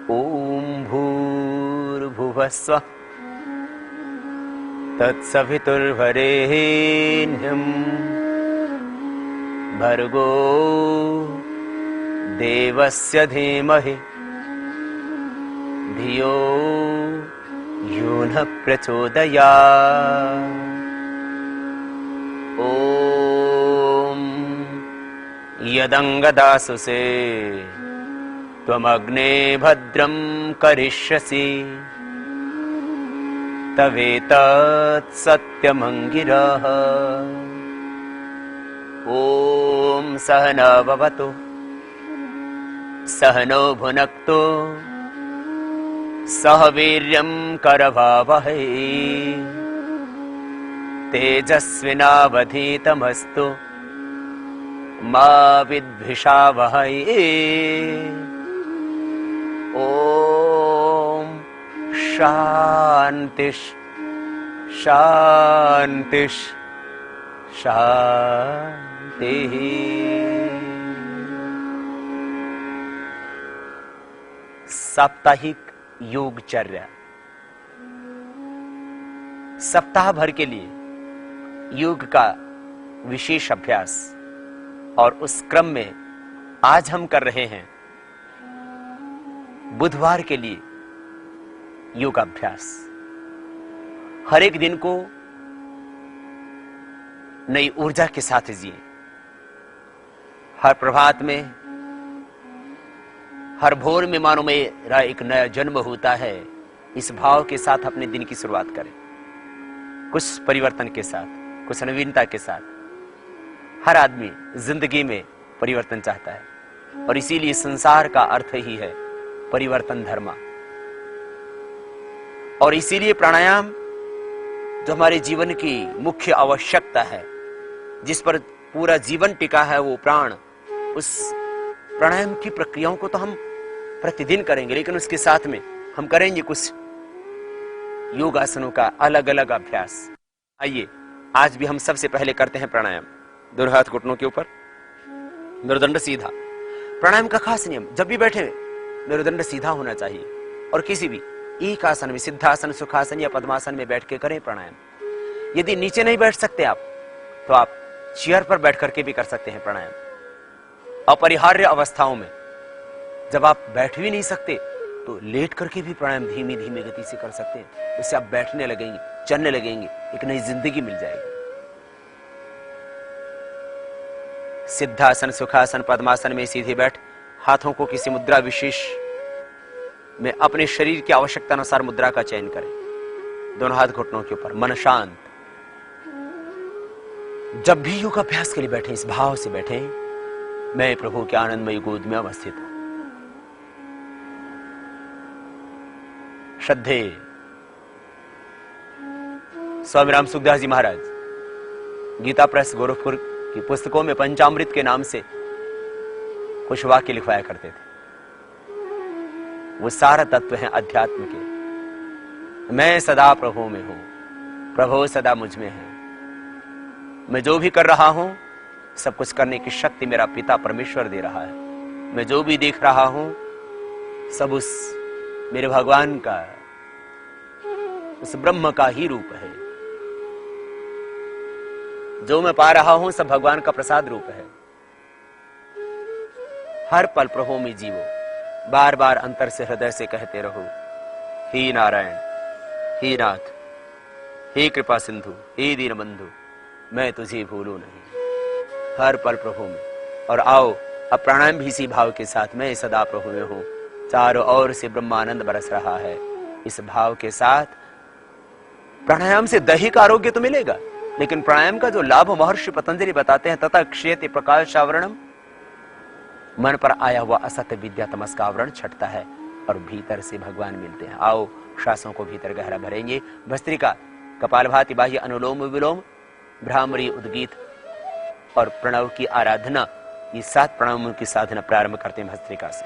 ओम भूर्भुवः स्वः तत्सवितुर्वरेण्यं भर्गो देवस्य धीमहि धियो यो नः प्रचोदयात्। ओम यदंगदासुसे त्वमग्ने भद्रं करिष्यसि तवेतत् सत्यमंगिरः। ओम सहना भवतु सहनो भुनक्तु सह वीर्यं करवावहै तेजस्विनावधीतमस्तु मा विद्विषावहै। ओम शांतिः शांतिः शांतिः। साप्ताहिक योगचर्या सप्ताह भर के लिए योग का विशेष अभ्यास, और उस क्रम में आज हम कर रहे हैं बुधवार के लिए योगाभ्यास। हर एक दिन को नई ऊर्जा के साथ जिए। हर प्रभात में, हर भोर में मानो मेरा एक नया जन्म होता है, इस भाव के साथ अपने दिन की शुरुआत करें। कुछ परिवर्तन के साथ, कुछ नवीनता के साथ। हर आदमी जिंदगी में परिवर्तन चाहता है, और इसीलिए संसार का अर्थ ही है परिवर्तन धर्म। और इसीलिए प्राणायाम जो हमारे जीवन की मुख्य आवश्यकता है, जिस पर पूरा जीवन टिका है, वो प्राण, उस प्राणायाम की प्रक्रियाओं को तो हम प्रतिदिन करेंगे, लेकिन उसके साथ में हम करेंगे कुछ योगासनों का अलग अलग अभ्यास। आइए आज भी हम सबसे पहले करते हैं प्राणायाम। दोनों हाथ घुटनों के ऊपर, मेरुदंड सीधा। प्राणायाम का खास नियम, जब भी बैठे मेरुदंड सीधा होना चाहिए, और किसी भी एक आसन में, सिद्धासन, सुखासन या पद्मासन में बैठ के करें प्राणायाम। यदि नीचे नहीं बैठ सकते आप, तो आप चेयर पर बैठ करके भी कर सकते हैं प्राणायाम। अपरिहार्य अवस्थाओं में जब आप बैठ भी नहीं सकते, तो लेट करके भी प्राणायाम धीमी धीमी गति से कर सकते हैं। उससे आप बैठने लगेंगे, चलने लगेंगे, एक नई जिंदगी मिल जाएगी। सिद्धासन, सुखासन, पद्मासन में सीधे बैठ हाथों को किसी मुद्रा विशेष में अपने शरीर की आवश्यकता अनुसार मुद्रा का चयन करें। दोनों हाथ घुटनों के ऊपर, मन शांत। जब भी योग अभ्यास के लिए बैठे, इस भाव से बैठे, मैं प्रभु के आनंदमयी गोद में अवस्थित हूं। श्रद्धे स्वामी राम सुखदास जी महाराज गीता प्रेस गोरखपुर की पुस्तकों में पंचामृत के नाम से कुछ वाक्य लिखवाया करते थे। वो सारा तत्व है अध्यात्म के। मैं सदा प्रभु में हूं, प्रभु सदा मुझ में है। मैं जो भी कर रहा हूं, सब कुछ करने की शक्ति मेरा पिता परमेश्वर दे रहा है। मैं जो भी देख रहा हूं, सब उस मेरे भगवान का, उस ब्रह्म का ही रूप है। जो मैं पा रहा हूं, सब भगवान का प्रसाद रूप है। हर पल प्रभु में जीवो, बार बार अंतर से, हृदय से कहते रहो, हे नारायण, हे नाथ, हे कृपा सिंधु, हे दीन बंधु, मैं तुझे भूलूं नहीं। हर पल प्रभु में। और आओ अब प्राणायाम भी इसी भाव के साथ, मैं सदा प्रभु में हूं, चारों ओर से ब्रह्मानंद बरस रहा है। इस भाव के साथ प्राणायाम से दैहिक आरोग्य तो मिलेगा, लेकिन प्राणायाम का जो लाभ महर्षि पतंजलि बताते हैं, तथा क्षेत्र प्रकाश आवरणम, मन पर आया हुआ असत्य विद्या तमस का आवरण छटता है और भीतर से भगवान मिलते हैं। आओ श्वासों को भीतर गहरा भरेंगे। भस्त्रिका, कपालभाति, बाह्य अनुलोम विलोम, भ्रामरी, उद्गीत और प्रणव की आराधना, ये 7 प्राणायामों की साधना प्रारंभ करते हैं भस्त्रिका से।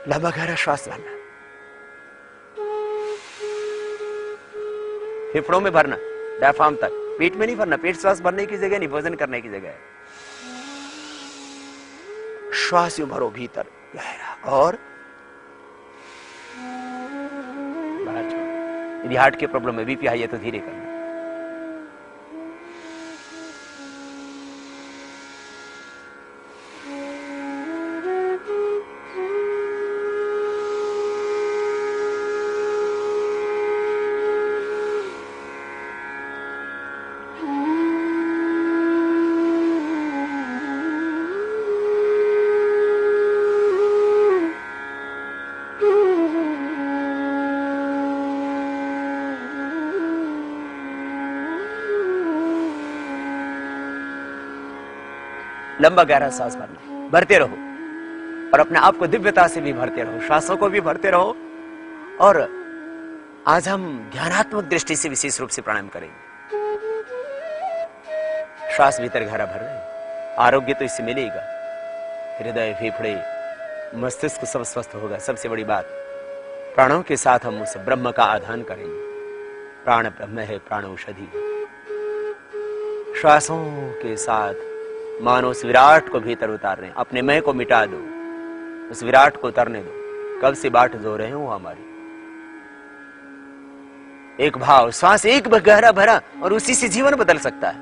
लंबा गहरा श्वास भरना, फेफड़ों में भरना, डायफ्राम तक, पेट में नहीं भरना। पेट श्वास भरने की जगह नहीं, भोजन करने की जगह है। श्वास यूं भरो भीतर, गहरा और बाहर छोड़। यदि हार्ट की प्रॉब्लम है, बीपी हाई है, तो धीरे करना। लंबा गहरा सांस भरना, भरते रहो और अपने आप को दिव्यता से भी भरते रहो, श्वासों को भी भरते रहो। और आज हम ध्यानात्मक दृष्टि से विशेष रूप से प्राणायाम करेंगे। श्वास भीतर गहरा भर रहे हैं, आरोग्य तो इससे मिलेगा। हृदय, फेफड़े, मस्तिष्क सब स्वस्थ होगा। सबसे बड़ी बात, प्राणों के साथ हम उस ब्रह्म का आधान करेंगे। प्राण ब्रह्म है, प्राण औषधि। श्वासों के साथ मानो उस विराट को भीतर उतार रहे हैं। अपने मैं को मिटा दो, उस विराट को उतरने दो। कब से बाट जो रहे हो हमारी। एक भाव, श्वास एक गहरा भरा और उसी से जीवन बदल सकता है।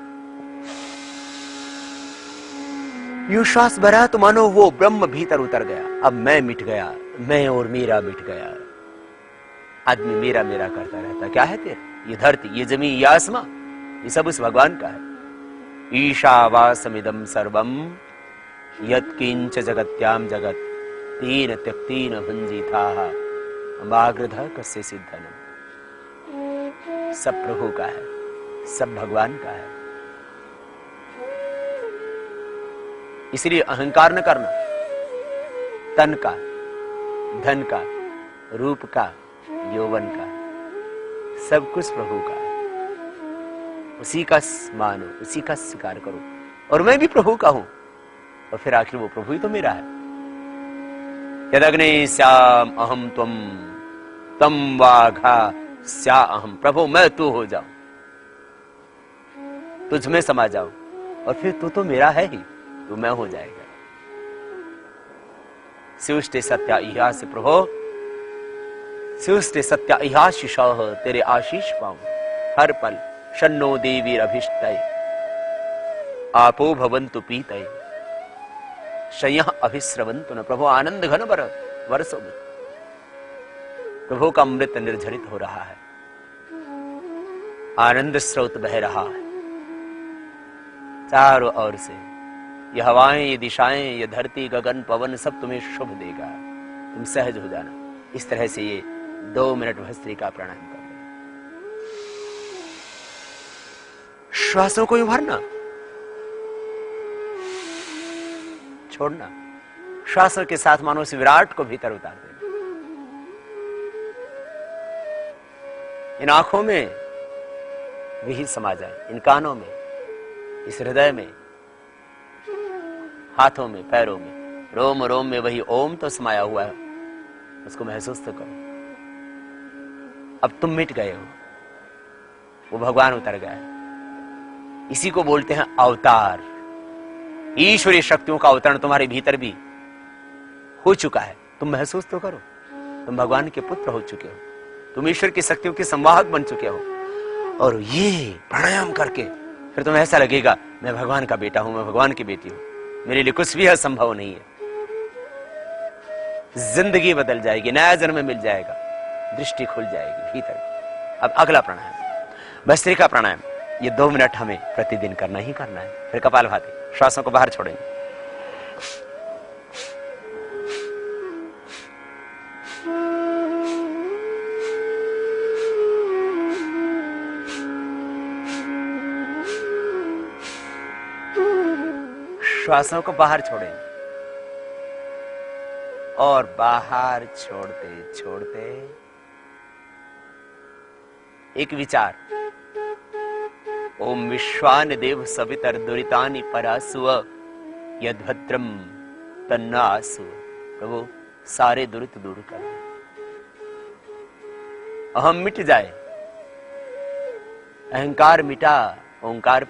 यूं श्वास भरा तो मानो वो ब्रह्म भीतर उतर गया। अब मैं मिट गया, मैं और मेरा मिट गया। आदमी मेरा मेरा करता रहता। क्या है तेरा? ये धरती, ये जमीन, ये आसमां, ये सब उस भगवान का है। ईशावासमिदं सर्वं यत्किंच जगत्याम जगत तेन त्यक्तेन भुंजीथाः अमाग्रधः कस्य सिद्धनम्। सब प्रभु का है, सब भगवान का है। इसलिए अहंकार न करना। तन का, धन का, रूप का, यौवन का, सब कुछ प्रभु का है। उसी का मानो, उसी का स्वीकार करो। और मैं भी प्रभु का हूं, और फिर आखिर वो प्रभु ही तो मेरा है। यदग्ने श्याम अहम त्वम तम वाघा स्या अहम। प्रभु मैं तू हो जाऊं, तुझ में समा जाऊं, और फिर तू तो मेरा है ही, तू मैं हो जाएगा। शिवष्टे सत्या इहास प्रभो, शिवष्टे सत्या इहाशिष। तेरे आशीष पाऊं हर पल। शन्नो देवी अभिष्टय आपो भवन्तु पीतय शय्यः अभिस्रवन्तु न। प्रभु आनंद घन वर्षों में प्रभु का अमृत निर्झरित हो रहा है। आनंद स्रोत बह रहा है चारों ओर से। ये हवाएं, ये दिशाएं, ये धरती, गगन, पवन सब तुम्हें शुभ देगा। तुम सहज हो जाना। इस तरह से ये 2 मिनट भस्त्रिका प्राणायाम कर। श्वासों को यूं भरना, छोड़ना। श्वासों के साथ मानो उस विराट को भीतर उतार देना। इन आंखों में वही समा जाए, इन कानों में, इस हृदय में, हाथों में, पैरों में, रोम रोम में वही ओम तो समाया हुआ है। उसको महसूस तो करो। अब तुम मिट गए हो, वो भगवान उतर गया है। इसी को बोलते हैं अवतार। ईश्वरीय शक्तियों का अवतरण तुम्हारे भीतर भी हो चुका है। तुम महसूस तो करो। तुम भगवान के पुत्र हो चुके हो। तुम ईश्वर की शक्तियों के संवाहक बन चुके हो। और ये प्राणायाम करके फिर तुम्हें ऐसा लगेगा मैं भगवान का बेटा हूं, मैं भगवान की बेटी हूं, मेरे लिए कुछ भी असंभव नहीं है। जिंदगी बदल जाएगी, नया जन्म मिल जाएगा, दृष्टि खुल जाएगी भीतर। अब अगला प्राणायाम भस्त्रिका प्राणायाम। ये 2 मिनट हमें प्रतिदिन करना ही करना है। फिर कपालभाति, श्वासों को बाहर छोड़ेंगे। श्वासों को बाहर छोड़ेंगे और बाहर छोड़ते छोड़ते एक विचार, ओम विश्वान देव सवितर दुरितानि परासुव यद्भद्रम तन्नासु। प्रभु सारे दुरित दूर कर दे, अहम मिट जाए, अहंकार मिटा, ओंकार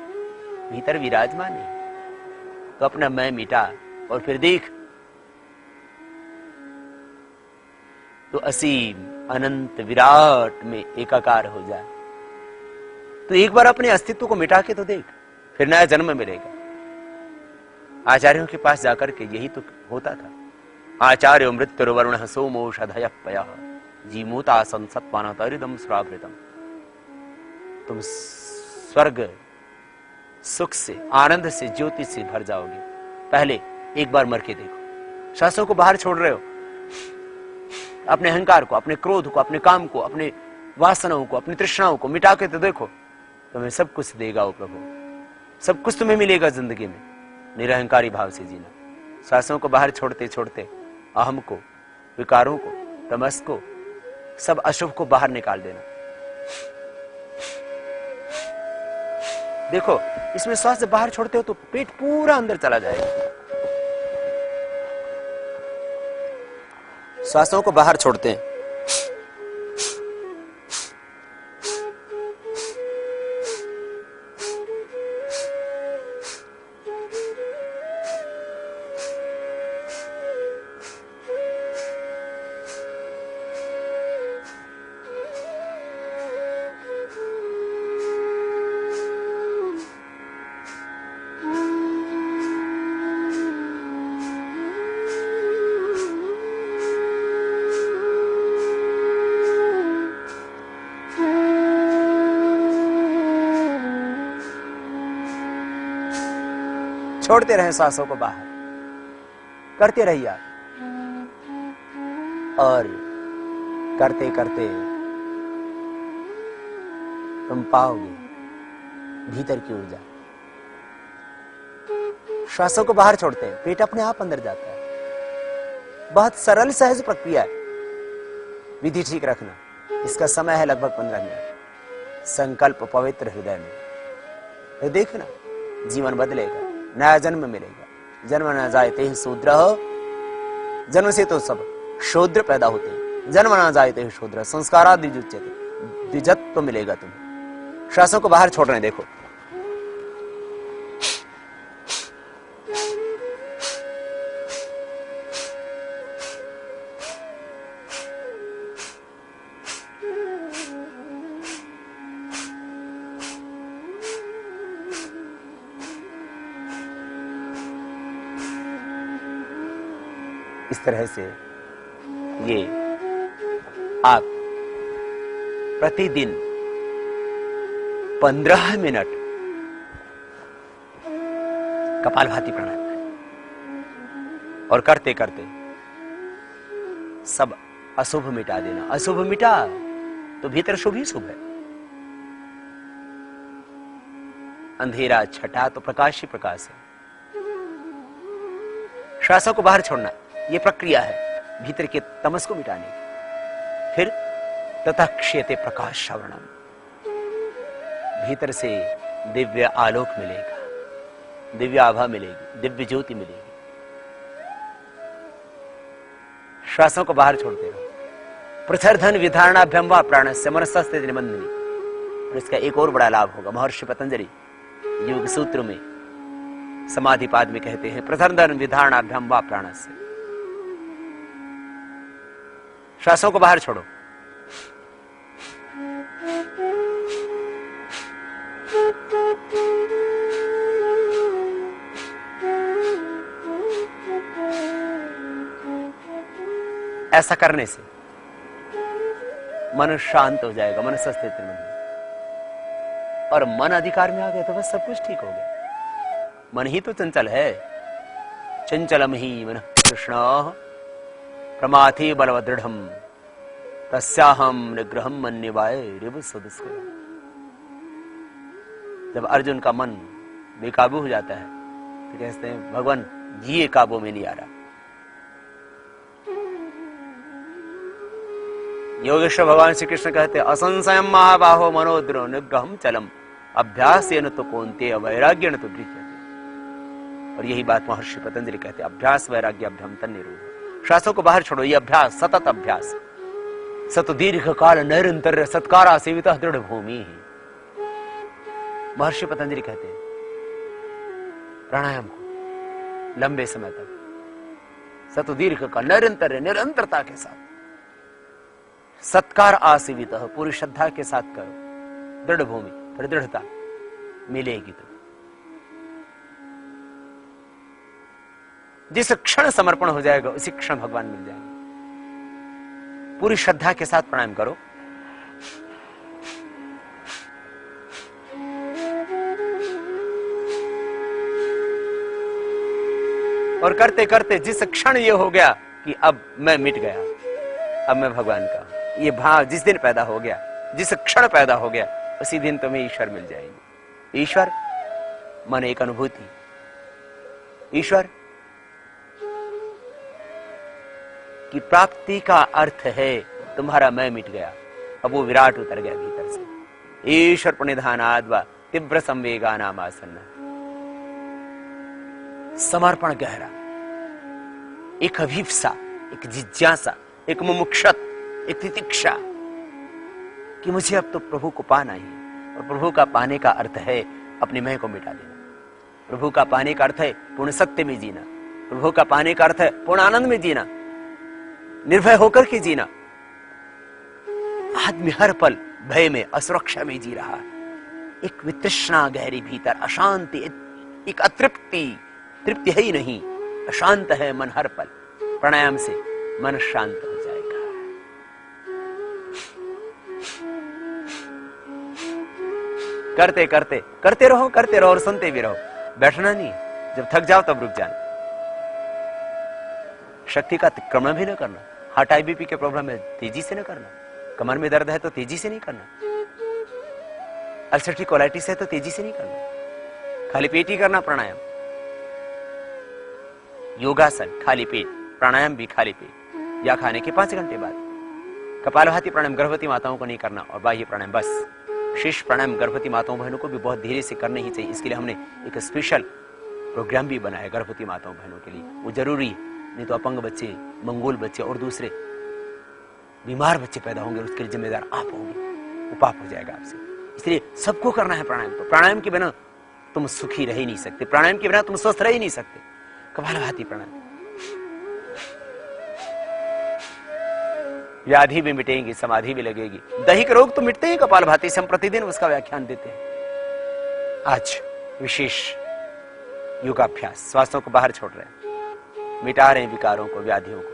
भीतर विराजमान है। तो अपना मैं मिटा और फिर देख तो असीम अनंत विराट में एकाकार हो जाए। तो एक बार अपने अस्तित्व को मिटा के तो देख, फिर नया जन्म मिलेगा। आचार्यों के पास जाकर के यही तो होता था। आचार्य मृत्युर्वरुण सोमोषधय पय जीमूता संसत्पान तरिदम श्रावृतम। तुम स्वर्ग सुख से, आनंद से, ज्योति से भर जाओगे। पहले एक बार मर के देखो। शास्त्रों को बाहर छोड़ रहे हो, अपने अहंकार को, अपने क्रोध को, अपने काम को, अपने वासनाओं को, अपनी तृष्णाओं को मिटा के तो देखो, तुम्हें सब कुछ देगा वो प्रभु। सब कुछ तुम्हें मिलेगा जिंदगी में, निरहंकारी भाव से जीना। शास्त्रों को बाहर छोड़ते छोड़ते अहम को, विकारों को, तमस को, सब अशुभ को बाहर निकाल देना। देखो, इसमें श्वास जब बाहर छोड़ते हो तो पेट पूरा अंदर चला जाएगा। श्वासों को बाहर छोड़ते हैं, छोड़ते रहे सांसों को बाहर, करते रहिए आप। और करते करते तुम पाओगे भीतर की ऊर्जा। श्वासों को बाहर छोड़ते हैं, पेट अपने आप अंदर जाता है। बहुत सरल सहज प्रक्रिया है। विधि ठीक रखना। इसका समय है लगभग 15 मिनट। संकल्प पवित्र हृदय में, देखना जीवन बदलेगा, नया जन्म मिलेगा। जन्म न जायते ही शूद्र हो, जन्म से तो सब शूद्र पैदा होते हैं। जन्म न जायते ही शूद्र संस्कारादि द्विजते, द्विजत्व मिलेगा तुम्हें। श्वासों को बाहर छोड़ रहे हैं, देखो। इस तरह से ये आप प्रतिदिन 15 मिनट कपालभाति प्राणायाम करें और करते करते सब अशुभ मिटा देना। अशुभ मिटा तो भीतर शुभ ही शुभ है। अंधेरा छटा तो प्रकाश ही प्रकाश है। श्वासों को बाहर छोड़ना, यह प्रक्रिया है भीतर के तमस को मिटाने की। फिर ततः क्षेते प्रकाश श्रवणम, भीतर से दिव्य आलोक मिलेगा, दिव्य आभा मिलेगी, दिव्य ज्योति मिलेगी। श्वासों को बाहर छोड़ते रहो। पृथर्धन विधारणाभ्यम वा प्राणस्य मनस्स्थिति निबंधनी। और इसका एक और बड़ा लाभ होगा। महर्षि पतंजलि योग सूत्र में समाधिपाद में कहते हैं, पृथर्धन विधारणाभ्यम वा प्राणस्य। श्वासों को बाहर छोड़ो। ऐसा करने से मन शांत हो जाएगा, मन स्थिर में। और मन अधिकार में आ गया तो बस सब कुछ ठीक हो गया। मन ही तो चंचल है। चंचलम ही मन कृष्ण प्रमाथि बलवदृढ़ तस्याहम निग्रहम मन्यवाय रिव सदस्कर। जब अर्जुन का मन बेकाबू हो जाता है तो कहते हैं, भगवान ये काबू में नहीं आ रहा। योगेश्वर भगवान श्री कृष्ण कहते हैं, असंशयम महाबाहो मनोद्रो निग्रहम चलम अभ्यासेन तो कौन्तेय वैराग्येन तो गृह्यते। और यही बात महर्षि पतंजलि कहते हैं, अभ्यास वैराग्य अभ्यम तन्निरोध। श्वासों को बाहर छोड़ो। ये अभ्यास, सतत अभ्यास, सत दीर्घ काल निरंतर सत्कारा सेविता दृढ़ भूमि। महर्षि पतंजलि कहते हैं, प्राणायाम को लंबे समय तक सत दीर्घ काल निरंतर, निरंतरता के साथ सत्कार आसीवित, पूरी श्रद्धा के साथ करो, दृढ़ भूमि, फिर दृढ़ता मिलेगी। तो जिस क्षण समर्पण हो जाएगा उसी क्षण भगवान मिल जाएंगे। पूरी श्रद्धा के साथ प्रणाम करो। और करते करते जिस क्षण ये हो गया कि अब मैं मिट गया, अब मैं भगवान का हूं, ये भाव जिस दिन पैदा हो गया, जिस क्षण पैदा हो गया, उसी दिन तुम्हें ईश्वर मिल जाएंगे। ईश्वर मन एक अनुभूति, ईश्वर की प्राप्ति का अर्थ है तुम्हारा मैं मिट गया, अब वो विराट उतर गया भीतर से। ईश्वर प्रणिधानाद्वा तीव्र संवेगा नाम आसन्न। समर्पण गहरा, एक अभिप्सा, एक जिज्ञासा, एक मुमुक्षत, एक तितिक्षा कि मुझे अब तो प्रभु को पाना ही है। और प्रभु का पाने का अर्थ है अपने मैं को मिटा देना। प्रभु का पाने का अर्थ है पूर्ण सत्य में जीना। प्रभु का पाने का अर्थ है पूर्ण आनंद में जीना, निर्भय होकर के जीना। आदमी हर पल भय में, असुरक्षा में जी रहा है। एक वितृष्णा गहरी भीतर, अशांति, एक अतृप्ति, तृप्ति है ही नहीं, अशांत है मन हर पल। प्राणायाम से मन शांत हो जाएगा। करते करते करते रहो, करते रहो और सुनते भी रहो। बैठना नहीं, जब थक जाओ तब रुक जाना। शक्ति का अतिक्रमण भी न करना। हार्ट IBP के प्रॉब्लम है, तेजी से न करना। कमर में दर्द है तो तेजी से नहीं करना। अल्सरेटिव कोलाइटिस है तो तेजी से नहीं करना। खाली पेट ही करना प्राणायाम। योगासन खाली पेट, प्राणायाम भी खाली पेट, या खाने के 5 घंटे बाद। कपालभाति प्राणायाम गर्भवती माताओं को नहीं करना, और बाह्य प्राणायाम बस। शेष प्राणायाम गर्भवती माताओं बहनों को भी बहुत धीरे से करने ही चाहिए। इसके लिए हमने एक स्पेशल प्रोग्राम भी बनाया गर्भवती माताओं बहनों के लिए। वो जरूरी है, नहीं तो अपंग बच्चे, मंगोल बच्चे और दूसरे बीमार बच्चे पैदा होंगे, उसके लिए जिम्मेदार आप होंगे, वो पाप हो जाएगा आपसे। इसलिए सबको करना है प्राणायाम। तो प्राणायाम के बिना तुम सुखी रह ही नहीं सकते, प्राणायाम के बिना तुम स्वस्थ रह ही नहीं सकते। कपालभाति प्राणायाम, व्याधि भी मिटेगी, समाधि भी लगेगी। दैहिक रोग तो मिटते ही कपालभाति से। हम प्रतिदिन उसका व्याख्यान देते हैं। आज विशेष योगाभ्यास, श्वासों को बाहर छोड़ रहे हैं, मिटा रहे हैं विकारों को, व्याधियों को,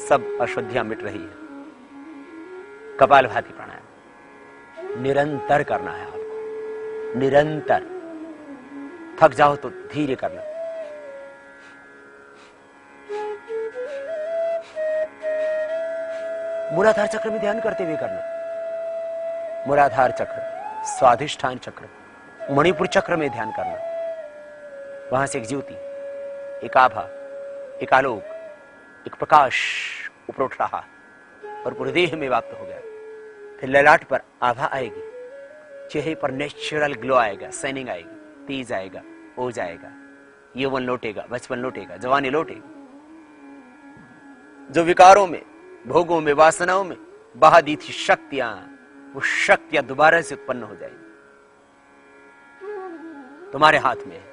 सब अशुद्धियां मिट रही है। कपालभाति प्राणायाम निरंतर करना है आपको, निरंतर। थक जाओ तो धीरे करना। मूलाधार चक्र में ध्यान करते हुए करना। मूलाधार चक्र, स्वाधिष्ठान चक्र, मणिपुर चक्र में ध्यान करना। वहां से एक ज्योति, एक आभा, एक आलोक, एक प्रकाश ऊपर उठ रहा और पूरे देह में व्याप्त हो गया। फिर ललाट पर आभा आएगी, चेहरे पर नेचुरल ग्लो आएगा, शाइनिंग आएगी, तेज आएगा, हो जाएगा, यौवन लौटेगा, बचपन लौटेगा, जवानी लौटेगी। जो विकारों में, भोगों में, वासनाओं में बहा दी थी शक्तियां, वो शक्तियां दोबारा से उत्पन्न हो जाएंगी। तुम्हारे हाथ में है।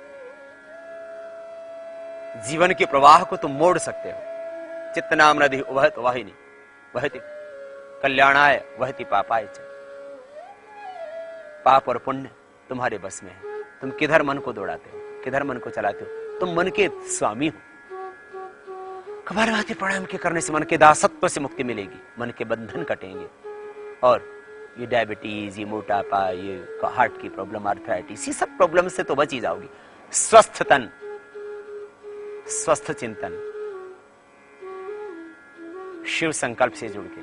जीवन के प्रवाह को तुम मोड़ सकते हो। चित्त नाम नदी उभत वाहिनी वहति कल्याणाय वहति पापाय च। पाप और पुण्य तुम्हारे बस में है। तुम किधर मन को दौड़ाते हो, किधर मन को चलाते हो। तुम मन के स्वामी हो। कपालभाति प्राणायाम के करने से मन के दासत्व से मुक्ति मिलेगी, मन के बंधन कटेंगे। और ये डायबिटीज, ये मोटापा, ये हार्ट की प्रॉब्लम, आर्थराइटिस, ये सब प्रॉब्लम से तो बच ही जाओगी। स्वस्थ तन, स्वस्थ चिंतन, शिव संकल्प से जुड़ के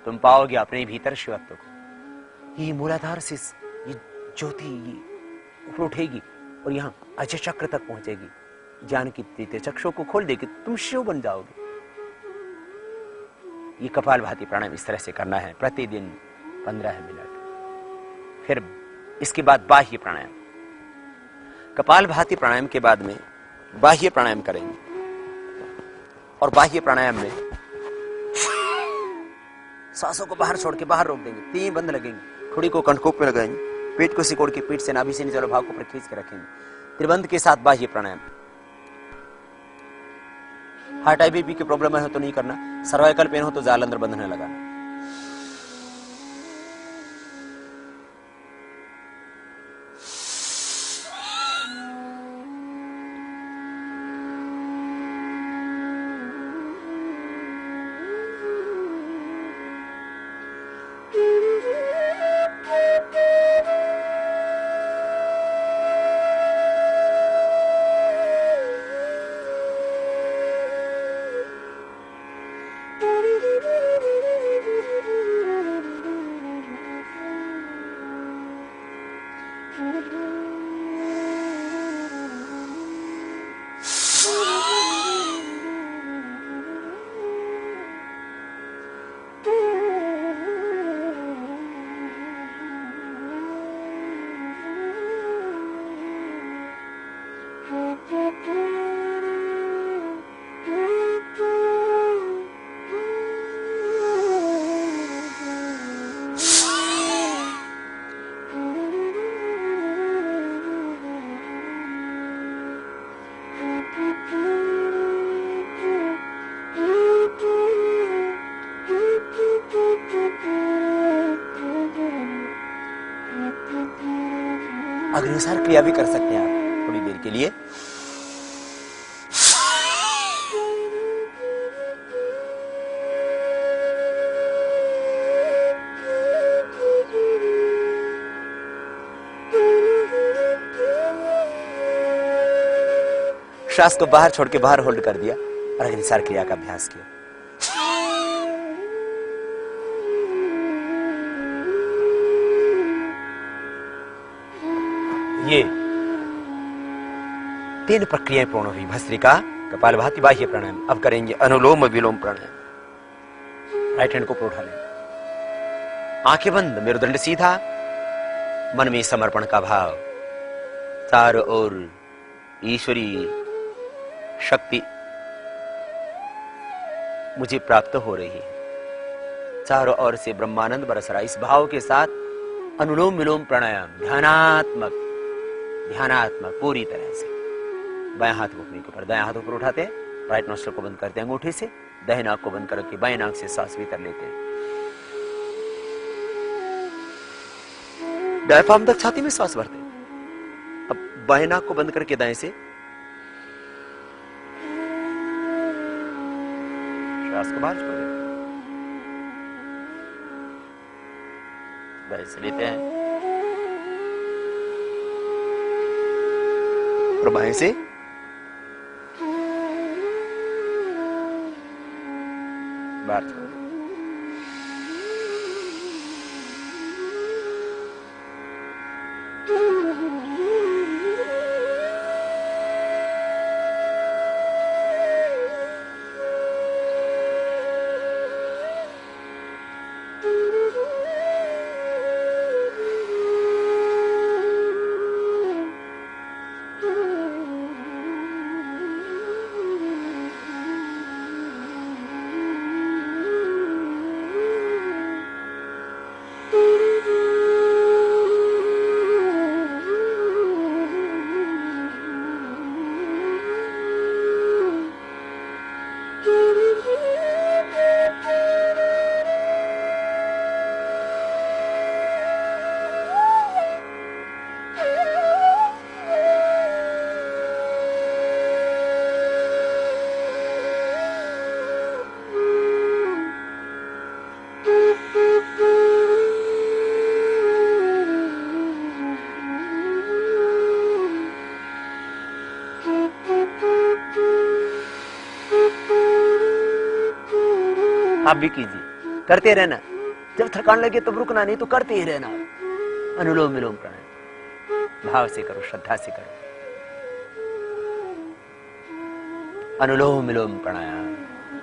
तुम पाओगे अपने भीतर शिवत्व को। ये मूलाधार से ये ज्योति ऊपर उठेगी और यहां अजय चक्र तक पहुंचेगी। ज्ञान की तृतीय चक्षु को खोल देगी, तुम शिव बन जाओगे। ये कपालभाति प्राणायाम इस तरह से करना है प्रतिदिन 15 मिनट। फिर इसके बाद बाह्य प्राणायाम। कपालभाति प्राणायाम के बाद में बाह्य प्राणायाम करेंगे। और बाह्य प्राणायाम में सांसों को बाहर छोड़ के बाहर रोक देंगे, 3 बंद लगेंगे। थोड़ी को कंठकोप में लगाएंगे, पेट को सिकोड़ के पीठ से नाभि से नीचे भाग को ऊपर खींच के रखेंगे। त्रिबंध के साथ बाह्य प्राणायाम। हार्ट IBP की प्रॉब्लम है तो नहीं करना। सर्वाइकल पेन हो तो जाल अंदर बंधने लगाना। अग्निसार क्रिया भी कर सकते हैं आप थोड़ी देर के लिए। श्वास को बाहर छोड़ के बाहर होल्ड कर दिया और अग्निसार क्रिया का अभ्यास किया। ये 3 प्रक्रियाएं पूर्ण हुई। भस्त्रिका, कपालभाति, बाह्य प्राणायाम। अब करेंगे अनुलोम विलोम प्राणायाम। राइट हैंड को ऊपर उठा लें, आंखें बंद, मेरुदंड सीधा, मन में समर्पण का भाव। चारों ओर ईश्वरीय शक्ति मुझे प्राप्त हो रही है, चारों ओर से ब्रह्मानंद बरस रहा। इस भाव के साथ अनुलोम विलोम प्राणायाम ध्यानात्मक पूरी तरह से। बाएं हाथ को अपने ऊपर, दाएं हाथ ऊपर उठाते हैं, राइट नोस्ट्रल को बंद करते हैं अंगूठे से, दाहिने नाक को बंद करके बाएं नाक से सांस भीतर लेते हैं। डायफ्राम तक छाती में सांस भरते हैं। अब बाएं नाक को बंद करके दाएं से श्वास को बाहर छोड़ देते हैं, दाएं से लेते हैं और बाएं से बाहर छोड़ देते हैं। आप भी कीजिए, करते रहना। जब थकान लगे तब रुकना, नहीं तो करते ही रहना। अनुलोम विलोम प्राणायाम भाव से करो, श्रद्धा से करो। अनुलोम विलोम प्राणायाम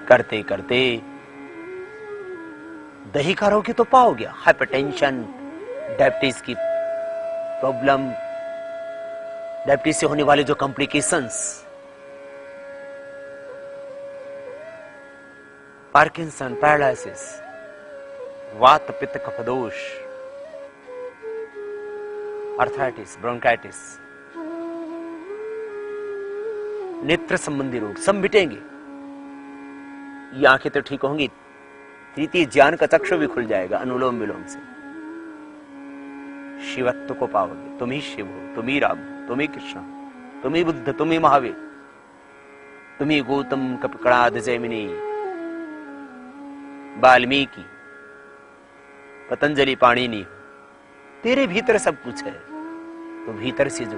करते करते दैहिक आरोग्य तो पाओगे। हाइपरटेंशन, डायबिटीज की प्रॉब्लम, डायबिटीज से होने वाले जो कॉम्प्लिकेशंस, पार्किंसन, पैरालिसिस, वात पित्त कफदोष, आर्थराइटिस, ब्रोंकाइटिस, नेत्र संबंधी रोग सब मिटेंगे। ये आंखें तो ठीक होंगी, तृतीय ज्ञान का चक्षु भी खुल जाएगा अनुलोम विलोम से। शिवत्व को पाओगे। तुम ही शिव हो, तुम ही राम हो, तुम ही कृष्ण, तुम ही बुद्ध, तुम ही महावीर, तुम ही गौतम, कपिकणाद, जैमिनी, वाल्मीकि, पतंजलि, पाणिनि हो। तेरे भीतर सब कुछ है, तो भीतर से जो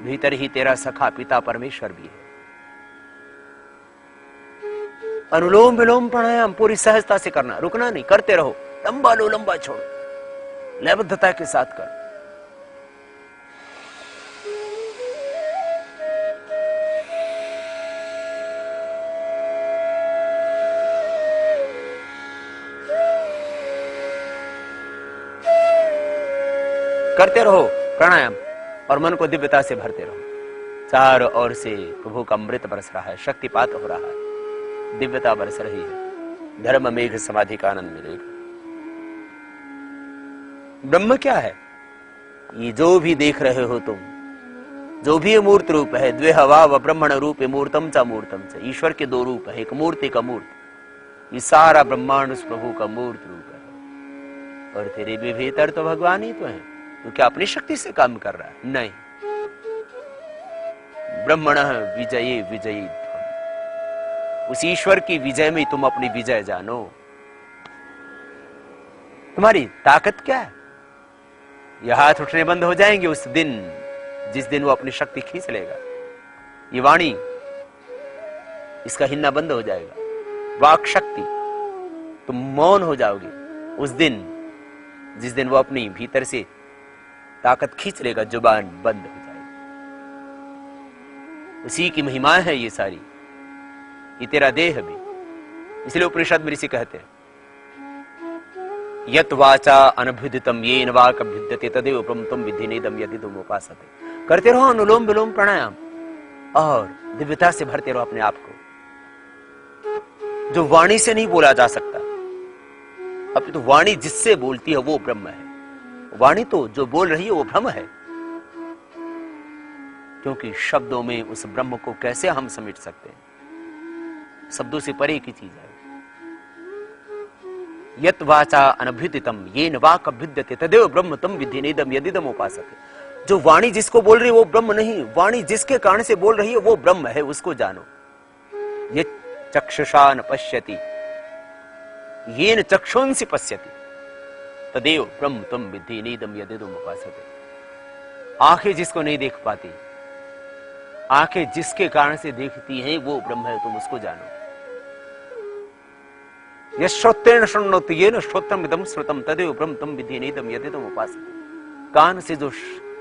भीतर ही तेरा सखा पिता परमेश्वर भी है। अनुलोम विलोम प्राणायाम पूरी सहजता से करना, रुकना नहीं, करते रहो। लंबा लो, लंबा छोड़ो, लयबद्धता के साथ करो। करते रहो। प्राणायाम, और मन को दिव्यता से भरते रहो। चारों ओर से प्रभु का अमृत बरस रहा है, शक्तिपात हो रहा है, दिव्यता बरस रही है, धर्म मेघ समाधि का आनंद मिलेगा। ब्रह्म क्या है? ये जो भी देख रहे हो तुम, जो भी मूर्त रूप है, द्वेहवाव ब्रह्मण रूप मूर्तम च मूर्तम च, ईश्वर के दो रूप है, एक मूर्ति का मूर्त। ये सारा ब्रह्मांड उस प्रभु का मूर्त रूप है, और तेरे भी भीतर तो भगवान ही तो है। तो क्या अपनी शक्ति से काम कर रहा है? नहीं। ब्रह्मण विजयी विजयी ध्वनि, उस ईश्वर की विजय में तुम अपनी विजय जानो। तुम्हारी ताकत क्या है? ये हाथ उठने बंद हो जाएंगे उस दिन, जिस दिन वो अपनी शक्ति खींच लेगा। ये वाणी, इसका हिलना बंद हो जाएगा। वाक शक्ति, तुम मौन हो जाओगे उस दिन, जिस दिन वो अपनी भीतर से ताकत खींच लेगा, जुबान बंद हो जाएगी। उसी की महिमा है ये सारी, ये तेरा देह भी। इसलिए उपनिषद में ऋषि कहते हैं, यत वाचा अनभ्युदितम येन वाक अभ्युद्यते तदेव ब्रह्म त्वं विद्धि नेदम यदि तुम उपासते। करते रहो अनुलोम विलोम प्राणायाम, और दिव्यता से भरते रहो अपने आप को। जो वाणी से नहीं बोला जा सकता, अब तो वाणी जिससे बोलती है वो ब्रह्म है। वाणी तो जो बोल रही है वो ब्रह्म है, क्योंकि शब्दों में उस ब्रह्म को कैसे हम समेट सकते हैं? शब्दों से परे की चीज है। यत वाचा अनभ्युदितम येन वाक अभ्युद्यते तदेव ब्रह्म त्वं विद्धि नेदम यदिदम उपासते। जो वाणी जिसको बोल रही है वो ब्रह्म नहीं, वाणी जिसके कारण से बोल रही है वो ब्रह्म है, उसको जानो। ये चक्षुषा न पश्यति येन चक्षुंसि पश्यति तदेव ब्रह्म त्वं विद्धि नेदम यदिदम उपासते। आंखें जिसको नहीं देख पाती, आंखें जिसके कारण से देखती हैं वो ब्रह्म है, तुम उसको जानो। यश्रोत्तेन शृणोति येन श्रोत्रम इदं श्रुतम तदेव ब्रह्म त्वं विद्धि नेदम यदिदम उपासते। कान से जो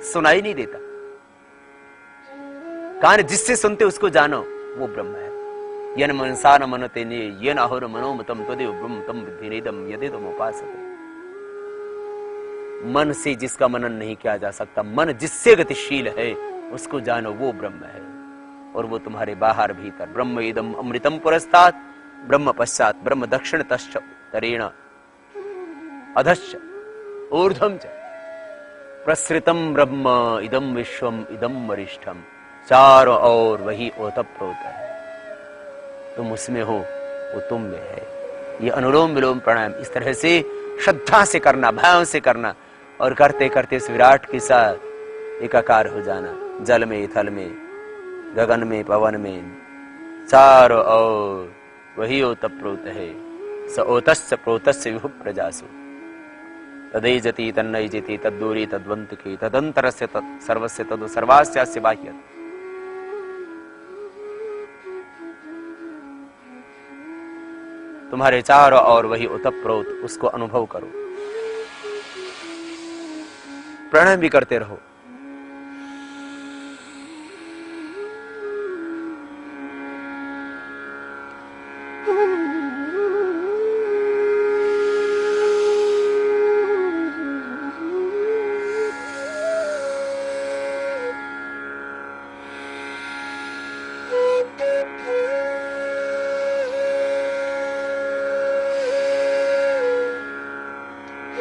सुनाई नहीं देता, कान जिससे सुनते उसको जानो, वो ब्रह्म है। यन मनसा न मनते ने येन अहोर मनोमतम तदेव ब्रह्म त्वं विद्धि नेदम यदिदम उपासते। मन से जिसका मनन नहीं किया जा सकता, मन जिससे गतिशील है उसको जानो, वो ब्रह्म है। और वो तुम्हारे बाहर भीतर। ब्रह्म इदम अमृतम पुरस्तात् ब्रह्म पश्चात ब्रह्म दक्षिण तश्च तरेण अधश्च ऊर्ध्वं च प्रसृतम ब्रह्म इदम विश्वम इदम वरिष्ठम। चारों ओर वही ओतप्रोत है, तुम उसमें हो, वो तुम में है। ये अनुलोम विलोम प्राणायाम इस तरह से श्रद्धा से करना, भाव से करना, और करते करते इस विराट के साथ एकाकार हो जाना। जल में, थल में, गगन में, पवन में, चारों ओर वही ओतप्रोत है। स ओतस्य प्रोतस्य विभु प्रजासु तदैजति तन्नैजति तद्दूरी तद्वंतके तदंतरस्य तत् सर्वस्य तदु सर्वास्यास्य बाह्यत्। तुम्हारे चारों ओर वही ओतप्रोत, उसको अनुभव करो। प्राणायाम भी करते रहो।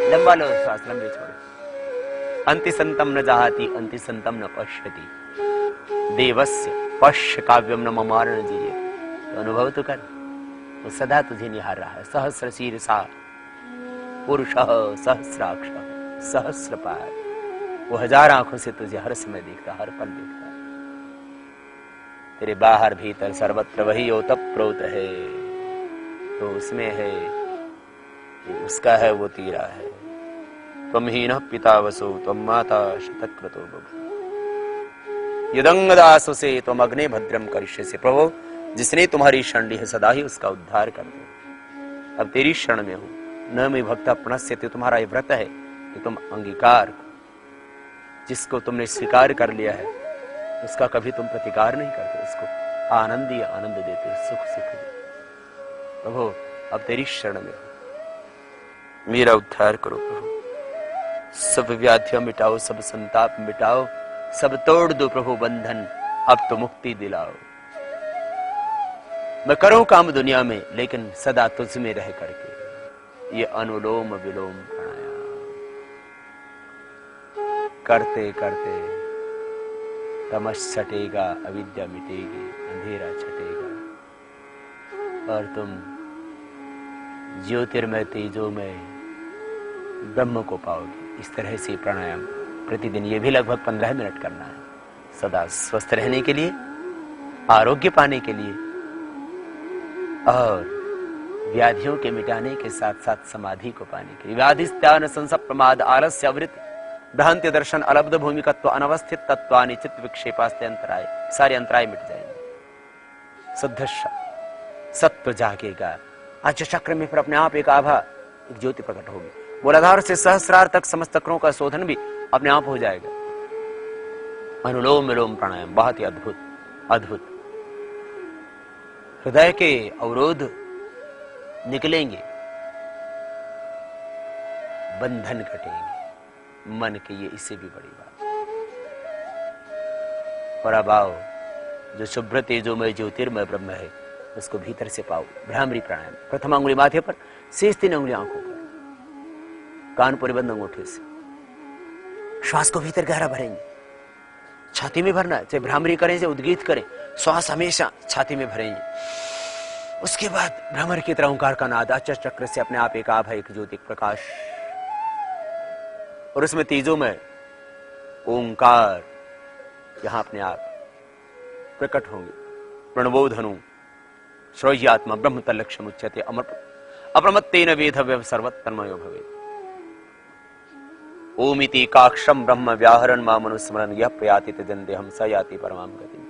लंबा लो श्वास, लंबे छोड़ो। अंति संतम न जाहाति अंति संतम न पश्यति देवस्य पश्य काव्यम न ममारण जीये। तो अनुभव तो कर, वो सदा तुझे निहार रहा है। सहस्र शीर्षा पुरुषः सहस्राक्ष सहस्रपाद, वो हजार आंखों से तुझे हर समय देखता, हर पल देखता है। तेरे बाहर भीतर सर्वत्र वही ओतप्रोत है, तो उसमें है, उसका है, वो तेरा है। त्वं हीनः पिता वसो त्वं माता शतक्रतो बभूव यदंगदासो से त्वं अग्ने भद्रम करिष्यसि। प्रभु, जिसने तुम्हारी शरण ली है सदा ही उसका उद्धार कर दो। अब तेरी शरण में हूं। न मैं भक्त प्रणश्यते, तुम्हारा ये व्रत है कि तुम अंगीकार, जिसको तुमने स्वीकार कर लिया है उसका कभी तुम प्रतिकार नहीं करते, उसको आनंद ही आनंद देते, सुख सुख देते। प्रभु, अब तेरी शरण में हूं, मेरा उद्धार करो प्रभु। सब व्याधियां मिटाओ, सब संताप मिटाओ, सब तोड़ दो प्रभु बंधन, अब तो मुक्ति दिलाओ। मैं करूं काम दुनिया में लेकिन सदा तुझ में रह करके, ये अनुलोम विलोम प्राणायाम करते करते तमस छटेगा, अविद्या मिटेगी, अंधेरा छटेगा और तुम ज्योतिर्मय तेजोमय ब्रह्म को पाओगे। इस तरह से प्राणायाम प्रतिदिन, ये भी लगभग 15 मिनट करना है, सदा स्वस्थ रहने के लिए, आरोग्य पाने के लिए और व्याधियों के मिटाने के साथ साथ समाधि को पाने के लिए। व्याधिस्त्यान संसप प्रमाद आलस्य अवृत भ्रांति दर्शन अलब्ध भूमिकत्व अनवस्थित तत्वानि चित्त विक्षेपास्ते अंतराय, सारे अंतराय मिट जाएंगे। शुद्ध सत्व जागेगा। आज चक्र में फिर अपने आप एक आभा, एक ज्योति प्रकट होगी। मूलाधार से सहस्रार तक समस्त चक्रों का शोधन भी अपने आप हो जाएगा। अनुलोम विलोम प्राणायाम बहुत ही अद्भुत अद्भुत। हृदय के अवरोध निकलेंगे, बंधन कटेंगे मन के, ये इससे भी बड़ी बात। और अब आओ, जो शुभ्र तेजोमय ज्योतिर्मय ब्रह्म है उसको भीतर से पाओ। भ्रामरी प्राणायाम, प्रथम अंगुली माथे पर, शेष 3 अंगुली आंखों पर, कानपुरी बंद अंगूठे से। श्वास को भीतर गहरा भरेंगे, छाती में भरना है, चाहे भ्रामरी करें चाहे उद्गीत करें, श्वास हमेशा छाती में भरेंगे। उसके बाद भ्रमर की तरह ओंकार का नाद आचार्य चक्र से अपने आप एक आभा, एक ज्योति, एक प्रकाश, और उसमें तेजों में ओंकार यहां अपने आप प्रकट होंगे। प्रणवो धनु श्रौयात्मा ब्रह्म तल्लक्ष्यम उच्यते अमर अप्रमत्तेन वेधव्य सर्वतन्मयो भवेत्। ओमिति काक्षम ब्रह्म व्याहरण मामनुस्मरण यह प्रयाति तजन्ते हम स याति परमाम गतिम।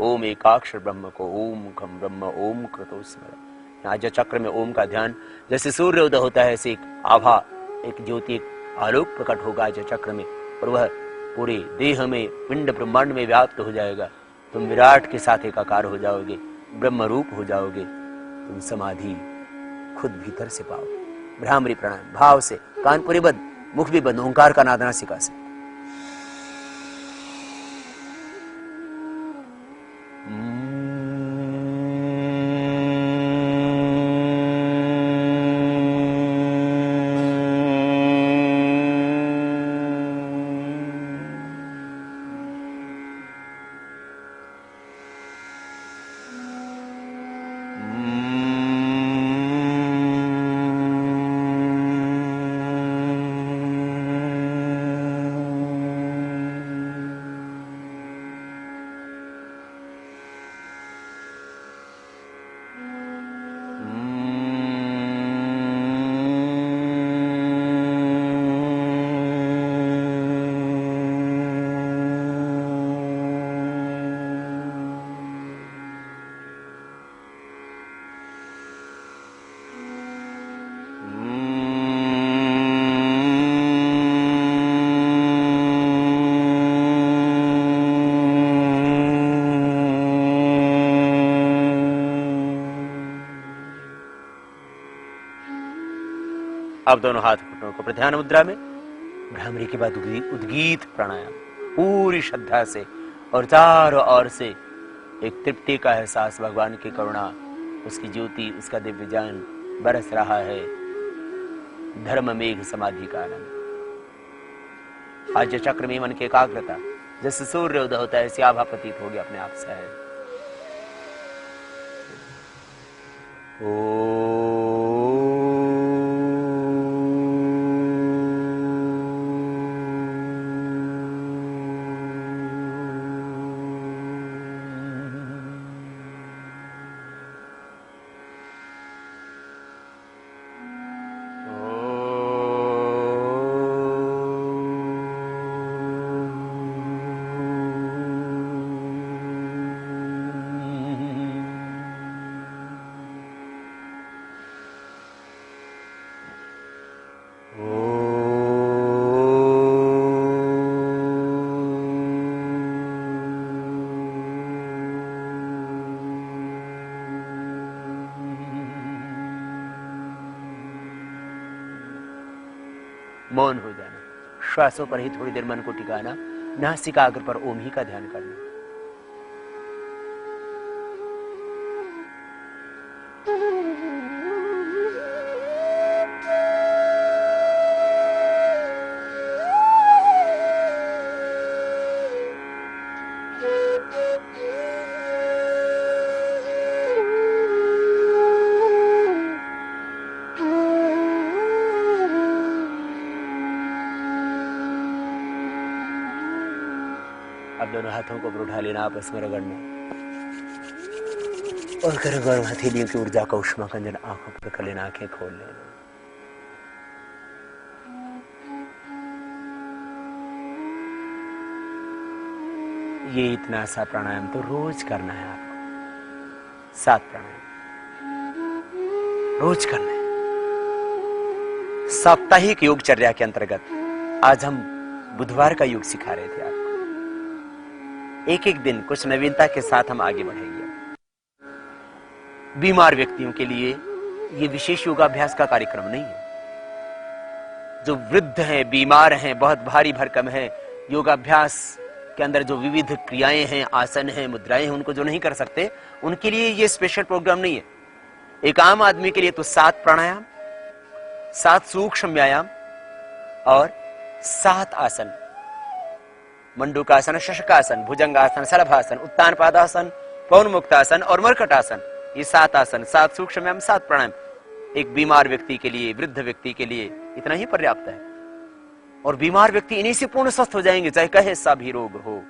ओम एकाक्षर ब्रह्म को ओम खम ब्रह्म ओम कृतो स्मरण। आज चक्र में ओम का ध्यान, जैसे सूर्योदय होता है ऐसे एक आभा, एक ज्योति, एक आलोक प्रकट होगा आज चक्र में, और वह पूरे देह में, पिंड ब्रह्मांड में व्याप्त हो जाएगा। तुम विराट के साथ एकाकार हो जाओगे, ब्रह्म रूप हो जाओगे। तुम समाधि खुद भीतर से पाओगे। भ्रामरी प्राणायाम भाव से, कानपुरी बंद, मुख भी बंद, ओंकार का नाद नासिका से। अब दोनों हाथ घुटनों को प्रध्यान मुद्रा में। भ्रामरी के बाद उद्गीत प्राणायाम पूरी श्रद्धा से और चारों ओर से एक तृप्ति का एहसास, भगवान की करुणा, उसकी ज्योति, उसका दिव्य ज्ञान बरस रहा है। धर्म मेघ समाधि का आनंद। आज चक्र में मन की एकाग्रता, जैसे सूर्योदय होता है ऐसी आभा प्रतीत होगी अपने आप से है। मौन हो जाना, श्वासों पर ही थोड़ी देर मन को टिकाना, नासिकाग्र पर ओम ही का ध्यान करना। अब दोनों हाथों को ऊपर उठा लेना, आपस में रगड़ना और गर्म गर्म हथेलियों की ऊर्जा का उष्मा कंजन आंखों पर कर लेना, आंखें खोल लेना। ये इतना सा प्राणायाम तो रोज करना है आपको। 7 प्राणायाम रोज करना है। साप्ताहिक योगचर्या के अंतर्गत आज हम बुधवार का योग सिखा रहे थे आपको। एक एक दिन कुछ नवीनता के साथ हम आगे बढ़ेंगे। बीमार व्यक्तियों के लिए यह विशेष योगाभ्यास का कार्यक्रम नहीं है। जो वृद्ध हैं, बीमार हैं, बहुत भारी भरकम है, योगाभ्यास के अंदर जो विविध क्रियाएं हैं, आसन हैं, मुद्राएं हैं, उनको जो नहीं कर सकते, उनके लिए यह स्पेशल प्रोग्राम नहीं है। एक आम आदमी के लिए तो 7 प्राणायाम, 7 सूक्ष्म व्यायाम और 7 आसन, मंडूकासन, शशकासन, भुजंगासन, शलभासन, उत्तान पादासन, पवन मुक्तासन और मरकटासन। ये 7 आसन, 7 सूक्ष्म व्यायाम, 7 प्राणायाम एक बीमार व्यक्ति के लिए, वृद्ध व्यक्ति के लिए इतना ही पर्याप्त है। और बीमार व्यक्ति इन्हीं से पूर्ण स्वस्थ हो जाएंगे, चाहे कहे सा भी रोग हो।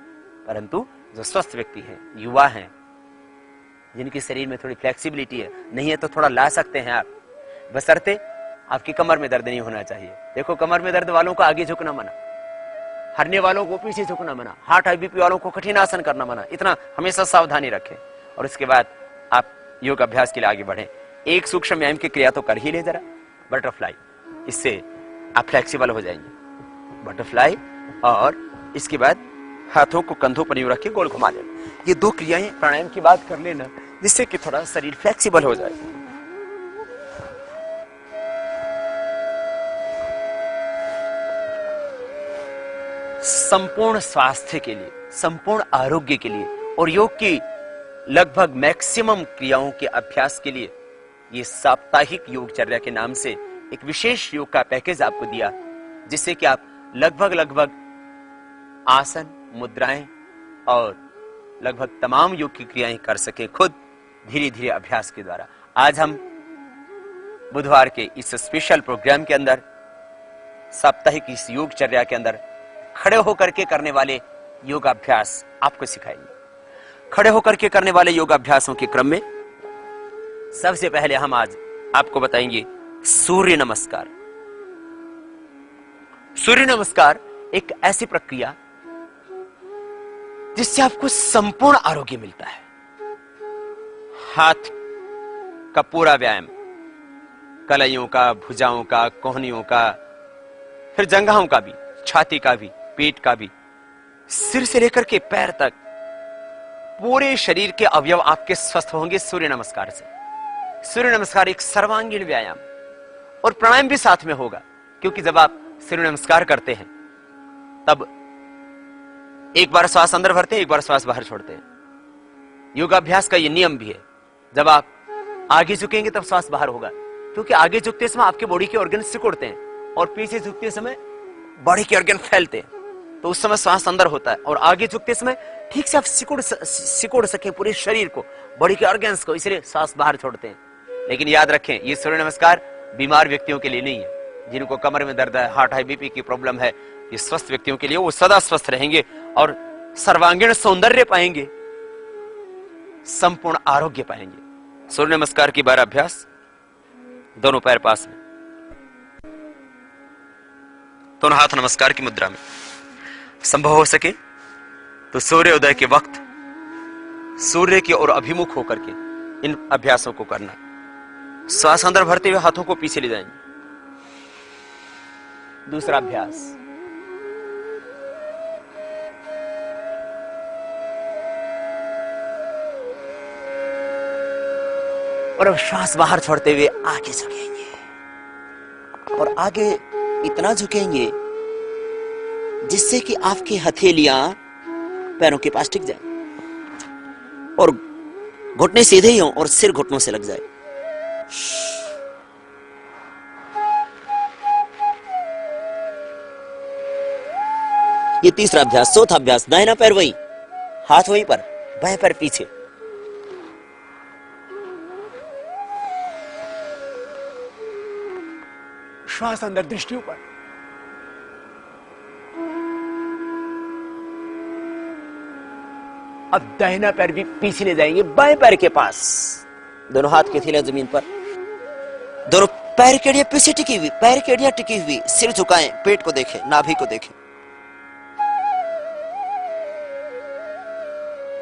परंतु जो स्वस्थ व्यक्ति है, युवा है, जिनके शरीर में थोड़ी फ्लेक्सिबिलिटी है, नहीं है तो थोड़ा ला सकते हैं आप, बशर्ते आपकी कमर में दर्द नहीं होना चाहिए। देखो, कमर में दर्द वालों को आगे झुकना मना, हरने वालों को पीछे झुकना मना, हार्ट हाई बीपी वालों को कठिन आसन करना मना। इतना हमेशा सावधानी रखें। और उसके बाद आप योग अभ्यास के लिए आगे बढ़ें। एक सूक्ष्म व्यायाम की क्रिया तो कर ही ले जरा, बटरफ्लाई। इससे आप फ्लेक्सिबल हो जाएंगे। बटरफ्लाई, और इसके बाद हाथों को कंधों पर यूं रख के गोल घुमा लेना। ये 2 क्रियाएं प्राणायाम की बात कर लेना, जिससे कि थोड़ा शरीर फ्लेक्सिबल हो जाए। संपूर्ण स्वास्थ्य के लिए, संपूर्ण आरोग्य के लिए और योग की लगभग मैक्सिमम क्रियाओं के अभ्यास के लिए ये साप्ताहिक योगचर्या के नाम से एक विशेष योग का पैकेज आपको दिया, जिससे कि आप लगभग आसन, मुद्राएं और लगभग तमाम योग की क्रियाएं कर सके खुद, धीरे धीरे अभ्यास के द्वारा। आज हम बुधवार के इस स्पेशल प्रोग्राम के अंदर, साप्ताहिक इस योगचर्या के अंदर खड़े होकर के करने वाले योगाभ्यास आपको सिखाएंगे। खड़े होकर के करने वाले योगाभ्यासों के क्रम में सबसे पहले हम आज आपको बताएंगे सूर्य नमस्कार। सूर्य नमस्कार एक ऐसी प्रक्रिया जिससे आपको संपूर्ण आरोग्य मिलता है। हाथ का पूरा व्यायाम, कलाइयों का, भुजाओं का, कोहनियों का, फिर जंघाओं का भी, छाती का भी, पेट का भी, सिर से लेकर के पैर तक पूरे शरीर के अवयव आपके स्वस्थ होंगे सूर्य नमस्कार से। सूर्य नमस्कार एक सर्वांगीण व्यायाम और प्राणायाम भी साथ में होगा, क्योंकि जब आप सूर्य नमस्कार करते हैं तब एक बार श्वास अंदर भरते हैं, एक बार श्वास बाहर छोड़ते हैं। योगाभ्यास का यह नियम भी है, जब आप आगे झुकेंगे तब श्वास बाहर होगा, क्योंकि आगे झुकते समय आपके बॉडी के ऑर्गन सिकुड़ते हैं और पीछे झुकते समय बॉडी के ऑर्गन फैलते हैं, तो उस समय श्वास अंदर होता है। और आगे झुकते समय ठीक से आप सिकुड़ सके पूरे शरीर को, बॉडी के ऑर्गन्स को, इसलिए श्वास बाहर छोड़ते हैं। लेकिन याद रखें, ये सूर्य नमस्कार बीमार व्यक्तियों के लिए नहीं है। जिनको कमर में दर्द है, हार्ट हाई बीपी की प्रॉब्लम है, ये स्वस्थ व्यक्तियों के लिए, वो सदा स्वस्थ रहेंगे और सर्वांगीण सौंदर्य पाएंगे, संपूर्ण आरोग्य पाएंगे। सूर्य नमस्कार की 12 अभ्यास। दोनों पैर पास में, दोनों हाथ नमस्कार की मुद्रा में। संभव हो सके तो सूर्योदय के वक्त सूर्य की ओर अभिमुख होकर के इन अभ्यासों को करना। श्वास अंदर भरते हुए हाथों को पीछे ले जाएंगे। दूसरा अभ्यास, और अब श्वास बाहर छोड़ते हुए आगे झुकेंगे और आगे इतना झुकेंगे जिससे कि आपकी हथेलियां पैरों के पास टिक जाए और घुटने सीधे ही हों और सिर घुटनों से लग जाए। ये तीसरा अभ्यास। चौथा अभ्यास, दाहिना पैर वहीं, हाथ वहीं पर, बाएं पैर पीछे। श्वास अंदर, दृष्टि ऊपर। अब दाहिना पैर भी पीछे ले जाएंगे, बाएं पैर के पास। दोनों हाथ की हथेलियां जमीन पर, दोनों पैर की एड़ियां पीछे टिकी हुई, पैर की एड़ियां टिकी हुई, सिर झुकाएं, पेट को देखें, नाभि को देखें।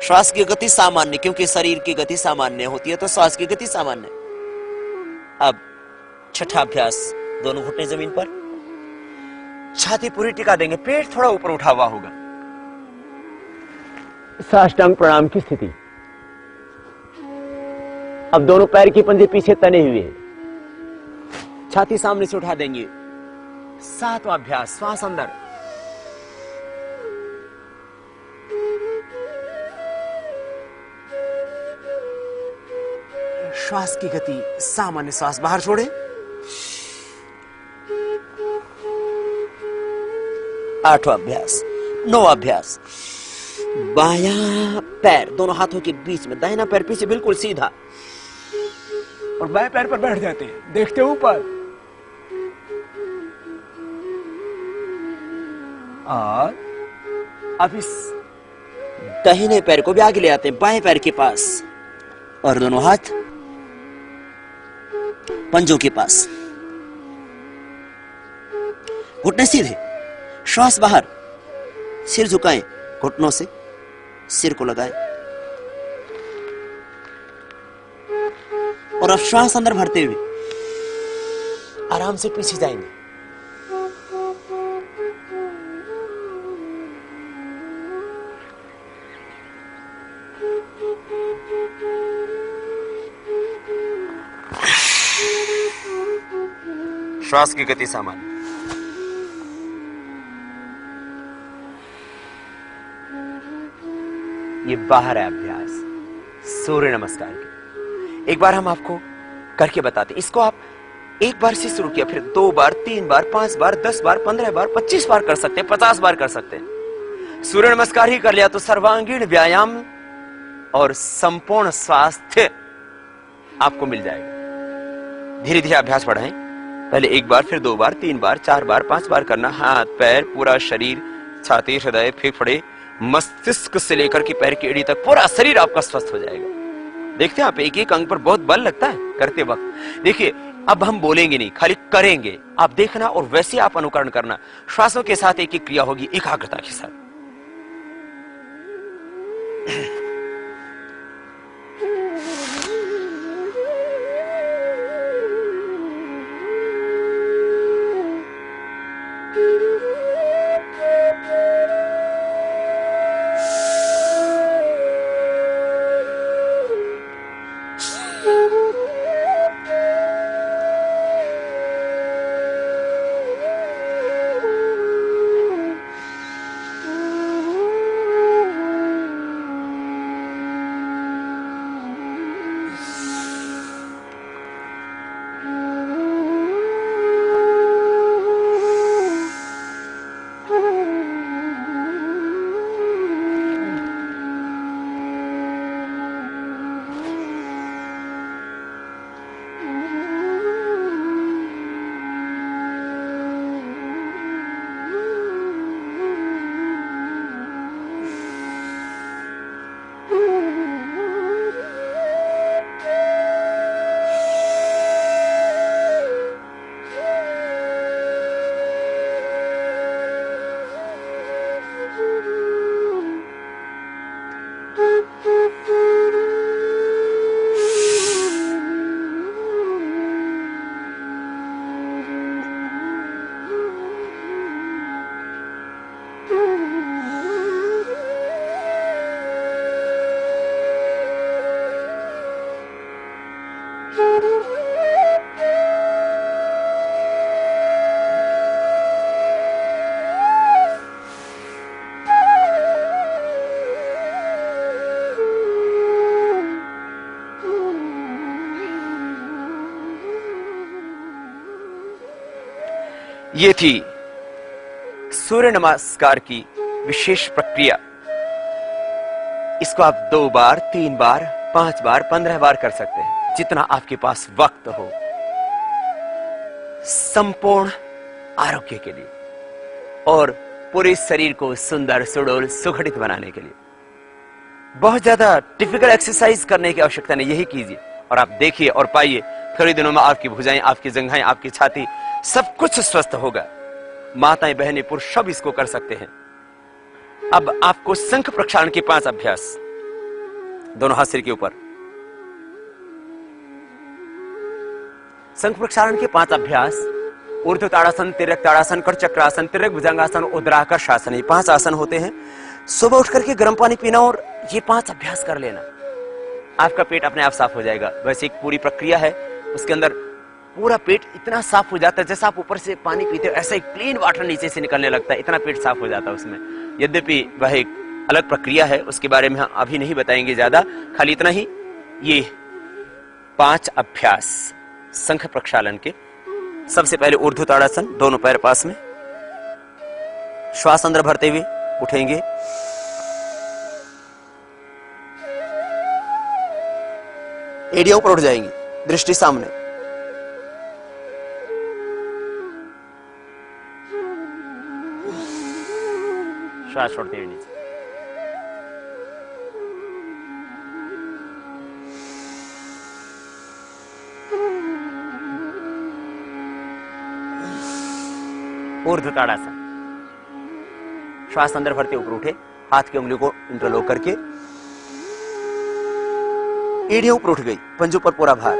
श्वास की गति सामान्य, क्योंकि शरीर की गति सामान्य होती है तो श्वास की गति सामान्य। अब छठा अभ्यास, दोनों घुटने जमीन पर, छाती पूरी टिका देंगे, पेट थोड़ा ऊपर उठा हुआ होगा। साष्टांग प्रणाम की स्थिति। अब दोनों पैर की पंजे पीछे तने हुए हैं, छाती सामने से उठा देंगे। सातवां अभ्यास, श्वास अंदर, श्वास की गति सामान्य, श्वास बाहर छोड़े। आठवां अभ्यास, नौवां अभ्यास, बायां पैर दोनों हाथों के बीच में, दाहिना पैर पीछे बिल्कुल सीधा और बाएं पैर पर बैठ जाते हैं, देखते ऊपर। और अब इस दाहिने पैर को भी आगे ले आते हैं, बाएं पैर के पास, और दोनों हाथ पंजों के पास, घुटने सीधे, श्वास बाहर, सिर झुकाएं, घुटनों से सिर को लगाएं और अब श्वास अंदर भरते हुए आराम से पीछे जाएंगे। श्वास की गति सामान्य। ये बाहर है अभ्यास सूर्य नमस्कार के। एक बार हम आपको करके बताते हैं। इसको आप एक बार से शुरू किया, फिर 2 बार, 3 बार, 5 बार, 10 बार, 15 बार, 25 बार कर सकते हैं, 50 बार कर सकते हैं। सूर्य नमस्कार ही कर लिया तो सर्वांगीण व्यायाम और संपूर्ण स्वास्थ्य आपको मिल जाएगा। धीरे धीरे अभ्यास बढ़ाएं। पहले 1 बार, फिर 2 बार, 3 बार, 4 बार, 5 बार करना। हाथ, पैर, पूरा शरीर, छाती, हृदय, फेफड़े, मस्तिष्क से लेकर के पैर की एड़ी तक पूरा शरीर आपका स्वस्थ हो जाएगा। देखते हैं आप, एक एक अंग पर बहुत बल लगता है करते वक्त। देखिए, अब हम बोलेंगे नहीं, खाली करेंगे, आप देखना और वैसे आप अनुकरण करना। श्वासों के साथ एक एक क्रिया होगी एकाग्रता के साथ। ये थी सूर्य नमस्कार की विशेष प्रक्रिया। इसको आप 2 बार, 3 बार, 5 बार, 15 बार कर सकते हैं, जितना आपके पास वक्त हो, संपूर्ण आरोग्य के लिए और पूरे शरीर को सुंदर, सुडौल, सुगठित बनाने के लिए। बहुत ज्यादा डिफिकल्ट एक्सरसाइज करने की आवश्यकता नहीं, यही कीजिए और आप देखिए और पाइए, थोड़ी दिनों में आपकी भुजाएं, आपकी जंघाएं, आपकी छाती, सब कुछ स्वस्थ होगा। माताएं, बहनें, पुरुष सब इसको कर सकते हैं। अब आपको शंख प्रक्षालन के 5 अभ्यास, दोनों हाथ सिर के ऊपर। शंख प्रक्षालन के 5 अभ्यास, ऊर्ध्व ताड़ासन, तिर्यक ताड़ासन, कट चक्रासन, तिर्यक भुजंगासन, उद्राकर्ष आसन, ये 5 आसन होते हैं। सुबह उठ करके गर्म पानी पीना और ये 5 अभ्यास कर लेना, आपका पेट अपने आप साफ हो जाएगा। वैसे एक पूरी प्रक्रिया है, उसके अंदर पूरा पेट इतना साफ हो जाता है, जैसा आप ऊपर से पानी पीते हो ऐसा एक क्लीन वाटर नीचे से निकलने लगता है, इतना पेट साफ हो जाता है उसमें। यद्यपि वह एक अलग प्रक्रिया है, उसके बारे में हम अभी नहीं बताएंगे ज्यादा, खाली इतना ही, ये 5 अभ्यास शंख प्रक्षालन के। सबसे पहले ऊर्ध्व ताड़ासन, दोनों पैर पास में, श्वास अंदर भरते हुए उठेंगे, एड़ियां ऊपर उठ जाएंगी, दृष्टि सामने, श्वास छोड़ते हुए नीचे। ऊर्ध्व ताड़ासन, श्वास अंदर भरते ऊपर उठे, हाथ की उंगलियों को इंटरलॉक करके, एड़ियां ऊपर उठ गई, पंजों पर पूरा भार,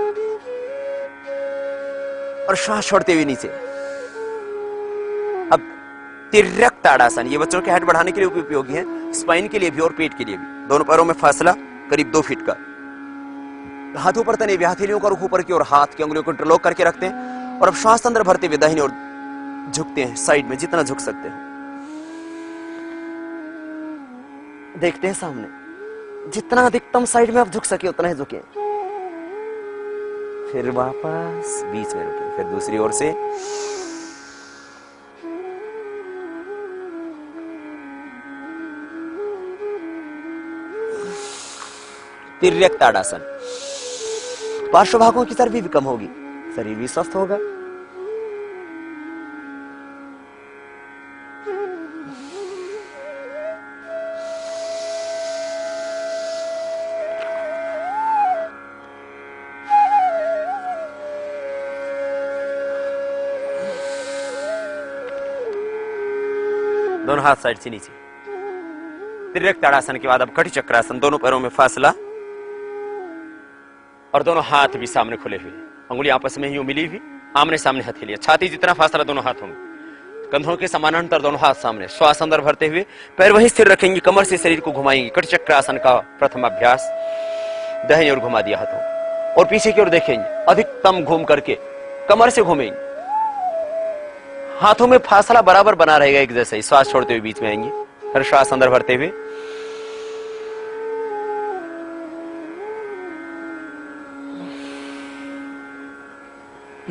और श्वास छोड़ते हुए नीचे। अब तिर्यक ताड़ासन, ये बच्चों के हाइट बढ़ाने के लिए उपयोगी है, स्पाइन के लिए भी और पेट के लिए भी। दोनों पैरों में फासला करीब 2 फीट का, हाथों पर तने हुए हथेलियों का रुख ऊपर की ओर, हाथ की उंगलियों को इंटरलॉक करके रखते हैं और अब श्वास अंदर भरते हुए दाहिनी ओर झुकते हैं, साइड में जितना झुक सकते हैं। देखते हैं सामने, जितना अधिकतम साइड में आप झुक सके उतना ही झुके, फिर वापस बीच में रुके, फिर दूसरी ओर से, तिर्यक ताड़ासन। पार्श्व भागों की चर्बी भी कम होगी, शरीर भी स्वस्थ होगा। दोनों हाथ साइड से नीचे। तिर्यक ताड़ासन के बाद अब कटी चक्रासन, दोनों पैरों में फासला और दोनों हाथ भी सामने खुले हुए, अंगुली आपस में यूं मिली हुई, आमने सामने हथेलियां, छाती जितना फासला दोनों हाथ होंगे, कंधों के समानांतर दोनों हाथ सामने, श्वास अंदर भरते हुए पैर वहीं स्थिर रखेंगे, कमर से शरीर को घुमाएंगे। कटी चक्रासन का प्रथम अभ्यास, दाहिनी ओर घुमा दिया हाथों और पीछे की ओर देखेंगे, अधिकतम घूम करके कमर से घूमेंगे, हाथों में फासला बराबर बना रहेगा एक जैसे ही। श्वास छोड़ते हुए बीच में आएंगे, फिर श्वास अंदर भरते हुए,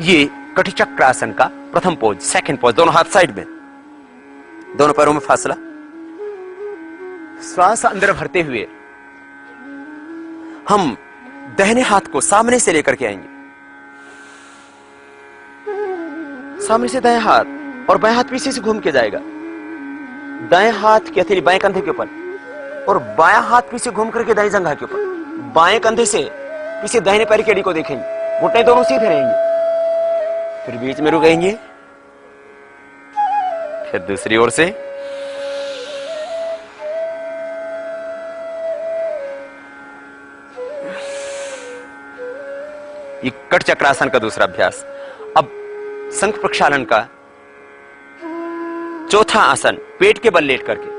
ये कटी चक्रासन का प्रथम पोज, सेकंड पोज, दोनों हाथ साइड में, दोनों पैरों में फासला, श्वास अंदर भरते हुए हम दाहिने हाथ को सामने से लेकर के आएंगे, सामने से दाएं हाथ, और बाएं हाथ पीछे से घूम के जाएगा, दाएं हाथ की हथेली बाएं कंधे के ऊपर और बायां हाथ पीछे घूम करके दाएं जंघा के ऊपर, बाएं कंधे से पीछे दाहिने पैर की एड़ी को देखेंगे, घुटने दोनों सीधे रहेंगे, फिर बीच में रुकेंगे, फिर दूसरी ओर से, ये कट चक्रासन का दूसरा अभ्यास। अब शंख प्रक्षालन का चौथा आसन, पेट के बल लेट करके,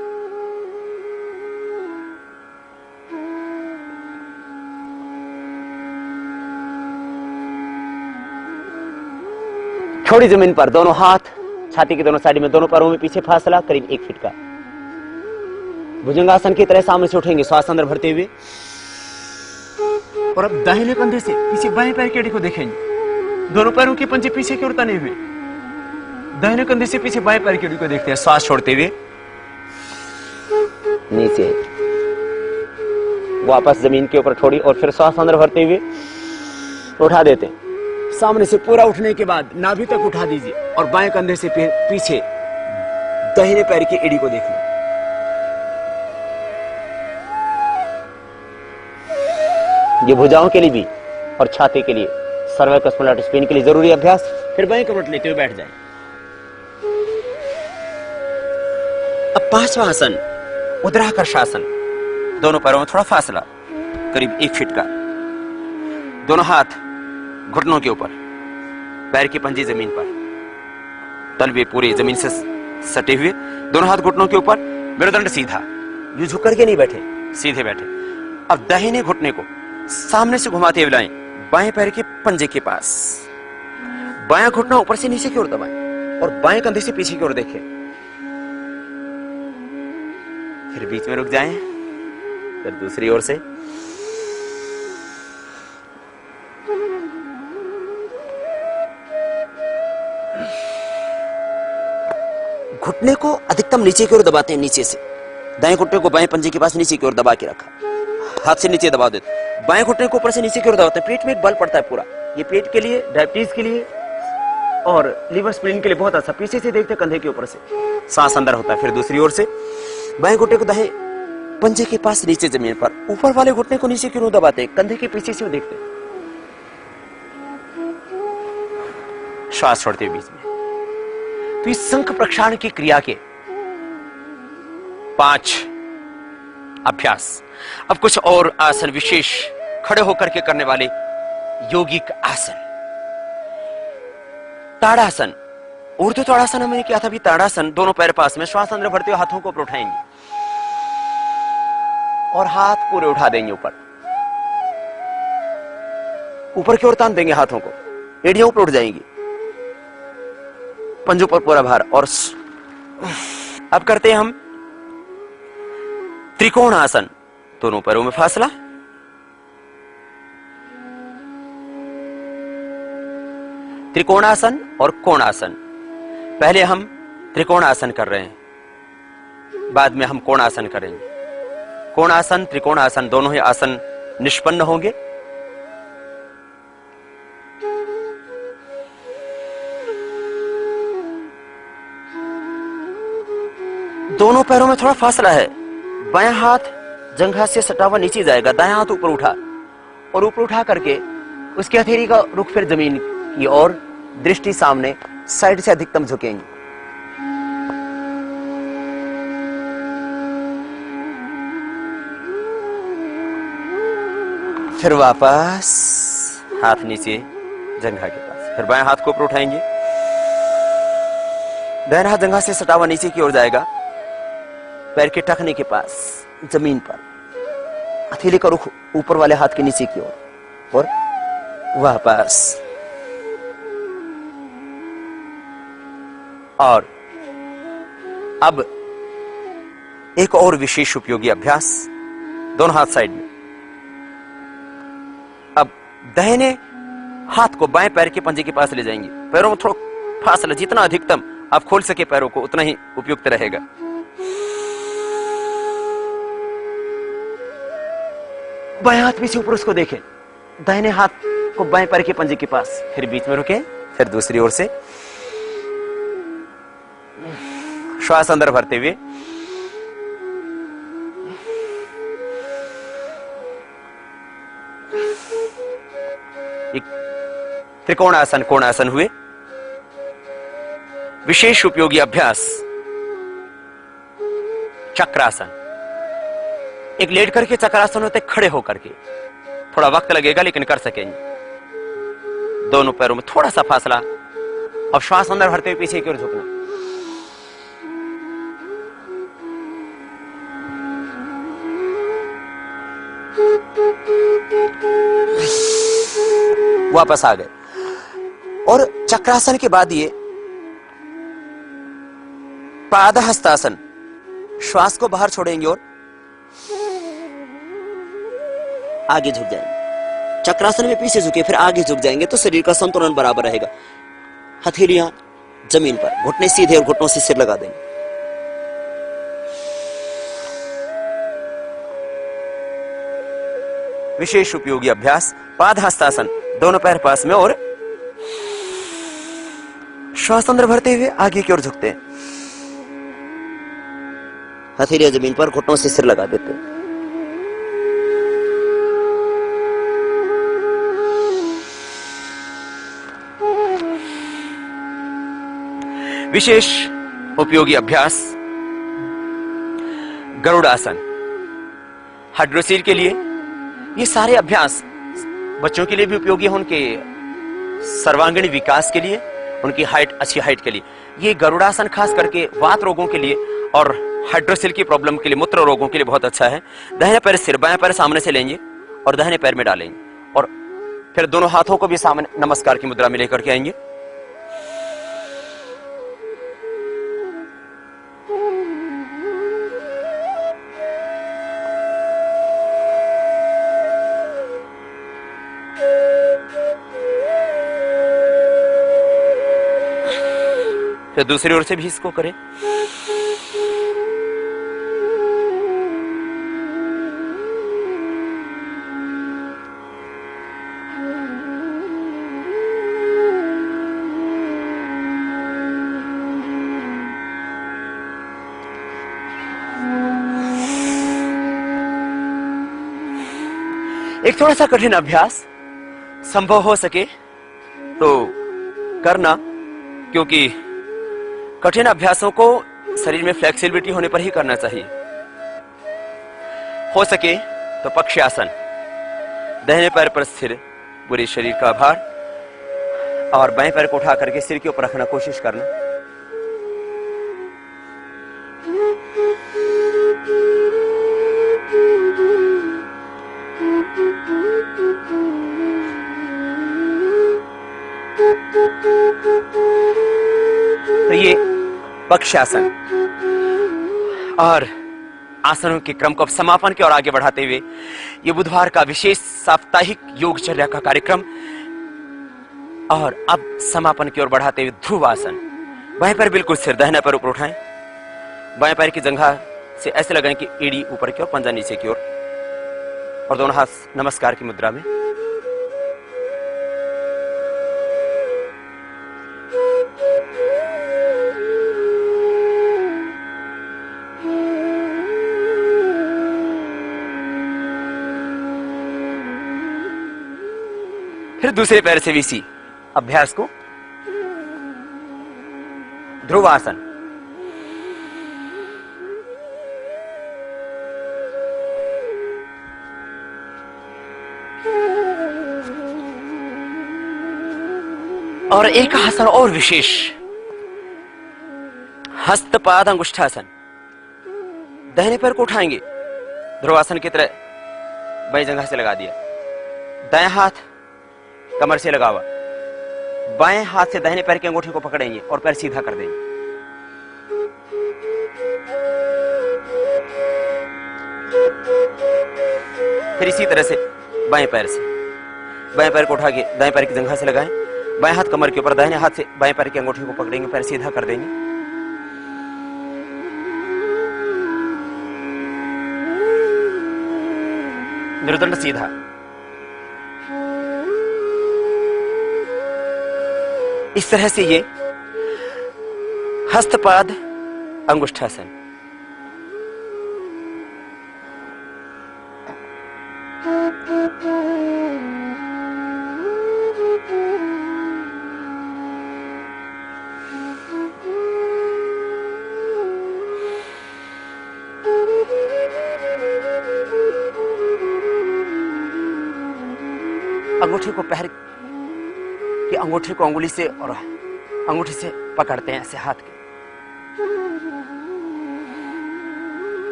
थोड़ी जमीन पर दोनों हाथ छाती के दोनों साइड में, दोनों पैरों में पीछे फासला करीब 1 फीट का, भुजंगासन की तरह सामने से उठेंगे, श्वास अंदर भरते हुए, और अब दाहिने कंधे से पीछे बाएं पैर की एड़ी को देखेंगे, दोनों पैरों के पंजे पीछे की ओर तने हुए, दाहिने कंधे से पीछे बाएं पैर की एड़ी को देखते हैं, श्वास छोड़ते हुए नीचे, वापस जमीन के ऊपर छोड़ी और फिर श्वास अंदर भरते हुए उठा देते हैं। सामने से पूरा उठने के बाद नाभि तक उठा दीजिए और बाएं कंधे से पीछे दाहिने पैर की एड़ी को देखना। ये भुजाओं के लिए भी और छाती के लिए, सर्वाइकल स्पॉन्डिलोसिस स्पिन के लिए जरूरी अभ्यास। फिर बाएं करवट लेते हुए बैठ जाएं। अब पांचवा आसन उद्राकर्षासन। दोनों पैरों में थोड़ा फासला, करीब 1 फीट का। दोनों हाथ घुटनों के ऊपर, पैर की पंजे जमीन पर, तलवे पूरे जमीन से सटे हुए, दोनों हाथ घुटनों के ऊपर, मेरुदंड सीधा, यूं झुक करके नहीं बैठे, सीधे बैठे। अब दाहिने घुटने को सामने से घुमाते हुए लाएं, बाएं पैर के पंजे के पास। बायां घुटना ऊपर से नीचे की ओर दबाएं और बाएं कंधे से पीछे की ओर देखें। फिर बीच में रुक जाएं, फिर दूसरी ओर से। घुटने को अधिकतम नीचे की ओर दबाते हैं, नीचे से। दाएं घुटने को बाएं पंजे के पास नीचे की ओर दबा के रखा, हाथ से नीचे दबा देते। बाएं घुटने को ऊपर से नीचे की ओर दबाते हैं। पेट में एक बल पड़ता है पूरा। ये पेट के लिए, डायबिटीज के लिए और लिवर स्प्लीन के लिए बहुत अच्छा। पीछे से देखते कंधे के ऊपर से सांस अंदर होता है। फिर दूसरी ओर से बाएं घुटने को दाएं पंजे के पास नीचे जमीन पर, ऊपर वाले घुटने को नीचे की ओर दबाते हैं, कंधे के पीछे से देखते। श्वास छोड़ते हुए बीच में। तो इस शंख प्रक्षालन की क्रिया के 5 अभ्यास। अब कुछ और आसन, विशेष खड़े होकर के करने वाले योगिक आसन। ताड़ासन, ऊर्ध्व ताड़ासन हमने किया था। अभी ताड़ासन, दोनों पैर पास में, श्वास अंदर भरते हुए हाथों को ऊपर उठाएंगे और हाथ पूरे उठा देंगे ऊपर, ऊपर की ओर तान देंगे हाथों को, एड़ियां ऊपर उठ जाएंगी, पंजों पर पूरा भार। और अब करते हैं हम त्रिकोण आसन। दोनों पैरों में फासला, त्रिकोणासन और कोणासन। पहले हम त्रिकोणासन कर रहे हैं, बाद में हम कोणासन करेंगे। कोणासन, त्रिकोणासन दोनों ही आसन निष्पन्न होंगे। दोनों पैरों में थोड़ा फासला है। बायां हाथ जंघा से सटा हुआ नीचे जाएगा, दायां हाथ ऊपर उठा और ऊपर उठा करके उसकी हथेली का रुख फिर जमीन की ओर, दृष्टि सामने, साइड से अधिकतम झुकेंगे। फिर वापस हाथ नीचे जंघा के पास, फिर बाएं हाथ को ऊपर उठाएंगे, दाहिना हाथ जंघा से सटा हुआ नीचे की ओर जाएगा, पैर के टखने के पास जमीन पर, हथेली का रुख ऊपर वाले हाथ के नीचे की ओर, और वापस। और अब एक और विशेष उपयोगी अभ्यास, दोनों हाथ साइड में। अब दाहिने हाथ को बाएं पैर के पंजे के पास ले जाएंगे, पैरों में थोड़ा फासला, जितना अधिकतम आप खोल सके पैरों को उतना ही उपयुक्त रहेगा। बाएं हाथ पीछे ऊपर उसको देखें, दाहिने हाथ को बाएं पैर के पंजे के पास, फिर बीच में रुके, फिर दूसरी ओर से श्वास अंदर भरते हुए एक त्रिकोणासन, कोणासन हुए। विशेष उपयोगी अभ्यास चक्रासन। एक लेट करके चक्रासन होते, खड़े होकर के, थोड़ा वक्त लगेगा लेकिन कर सकेंगे। दोनों पैरों में थोड़ा सा फासला और श्वास अंदर भरते हुए पीछे की ओर झुकना। वापस आ गए। और चक्रासन के बाद ये पादहस्तासन, श्वास को बाहर छोड़ेंगे और आगे झुक जाएंगे। चक्रासन में पीछे झुके फिर आगे झुक जाएंगे तो शरीर का संतुलन बराबर रहेगा। हथेलियां जमीन पर, घुटने सीधे और घुटनों से सिर लगा देंगे। विशेष उपयोगी अभ्यास पाद हस्तासन, दोनों पैर पास में और श्वास अंदर भरते हुए आगे की ओर झुकते हैं। हथेलियां जमीन पर, घुटनों से सिर लगा देते हैं। विशेष उपयोगी अभ्यास गरुड़ासन, हाइड्रोसील के लिए। ये सारे अभ्यास बच्चों के लिए भी उपयोगी है, उनके सर्वांगीण विकास के लिए, उनकी हाइट, अच्छी हाइट के लिए। ये गरुड़ासन खास करके वात रोगों के लिए और हाइड्रोसील की प्रॉब्लम के लिए, मूत्र रोगों के लिए बहुत अच्छा है। दाहिने पैर सिर, बाएं पैर सामने से लेंगे और दाहिने पैर में डालेंगे और फिर दोनों हाथों को भी सामने नमस्कार की मुद्रा में लेकर के आएंगे। फिर दूसरी ओर से भी इसको करें। एक थोड़ा सा कठिन अभ्यास, संभव हो सके तो करना, क्योंकि कठिन अभ्यासों को शरीर में फ्लेक्सिबिलिटी होने पर ही करना चाहिए। हो सके तो पक्षी आसन, दाहिने पैर पर स्थिर, पूरे शरीर का भार, और बाएं पैर को उठा करके सिर के ऊपर रखना कोशिश करना। तो ये पक्षासन और आसनों के क्रम को अब समापन की ओर आगे बढ़ाते हुए ये बुधवार का विशेष साप्ताहिक योगचर्या का कार्यक्रम, और अब समापन की ओर बढ़ाते हुए ध्रुवासन। बाएं पैर बिल्कुल सिर, दाहिना पैर ऊपर उठाएं, बाएं पैर की जंघा से ऐसे लगाएं कि एड़ी ऊपर की ओर, पंजा नीचे की ओर, और दोनों हाथ नमस्कार की मुद्रा में। फिर दूसरे पैर से भी इसी अभ्यास को, ध्रुवासन। और एक आसन और विशेष, हस्तपाद अंगुष्ठासन। दाहिने पैर को उठाएंगे, ध्रुवासन की तरह बाएं जंघा से लगा दिया, दाएं हाथ कमर से लगा हुआ, बाएं हाथ से दाहिने पैर की अंगूठी को पकड़ेंगे और पैर सीधा कर देंगे। फिर इसी तरह से बाएं पैर को उठा के दाएं पैर की जंघा से लगाएं, बाएं हाथ कमर के ऊपर, दाहिने हाथ से बाएं पैर की अंगूठी को पकड़ेंगे, पैर सीधा कर देंगे। मेरुदंड सीधा। इस तरह से ये हस्तपाद अंगुष्ठासन। अंगूठी को पैर की अंगूठी को अंगुली से और अंगूठी से पकड़ते हैं ऐसे हाथ के।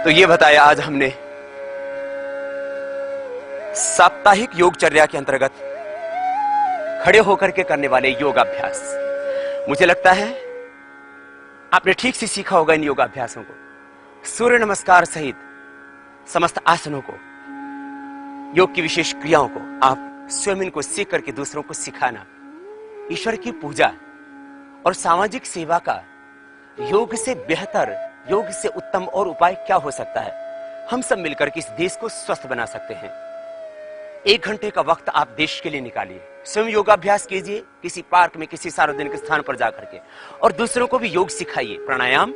तो ये बताया आज हमने साप्ताहिक योगचर्या के अंतर्गत खड़े होकर के करने वाले योगाभ्यास। मुझे लगता है आपने ठीक से सीखा होगा इन योगाभ्यासों को, सूर्य नमस्कार सहित समस्त आसनों को, योग की विशेष क्रियाओं को आप स्वयं इनको सीख करके दूसरों को सिखाना, ईश्वर की पूजा और सामाजिक सेवा का योग से बेहतर, योग से उत्तम और उपाय क्या हो सकता है। हम सब मिलकर के इस देश को स्वस्थ बना सकते हैं। 1 घंटे का वक्त आप देश के लिए निकालिए, स्वयं योगाभ्यास कीजिए किसी पार्क में, किसी सार्वजनिक स्थान पर जाकर के, और दूसरों को भी योग सिखाइए। प्राणायाम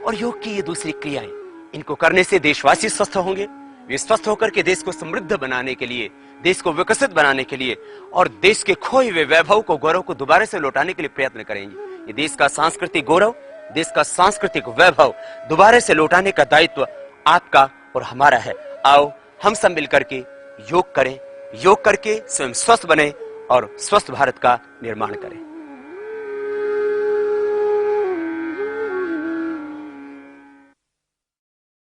और योग की ये दूसरी क्रियाएं, इनको करने से देशवासी स्वस्थ होंगे। वे स्वस्थ होकर के देश को समृद्ध बनाने के लिए, देश को विकसित बनाने के लिए और देश के खोए हुए वैभव को, गौरव को दोबारा से लौटाने के लिए प्रयत्न करेंगे। ये देश का सांस्कृतिक गौरव, देश का सांस्कृतिक वैभव दोबारा से लौटाने का दायित्व आपका और हमारा है। आओ हम सब मिलकर के योग करें, योग करके स्वयं स्वस्थ बने और स्वस्थ भारत का निर्माण करें।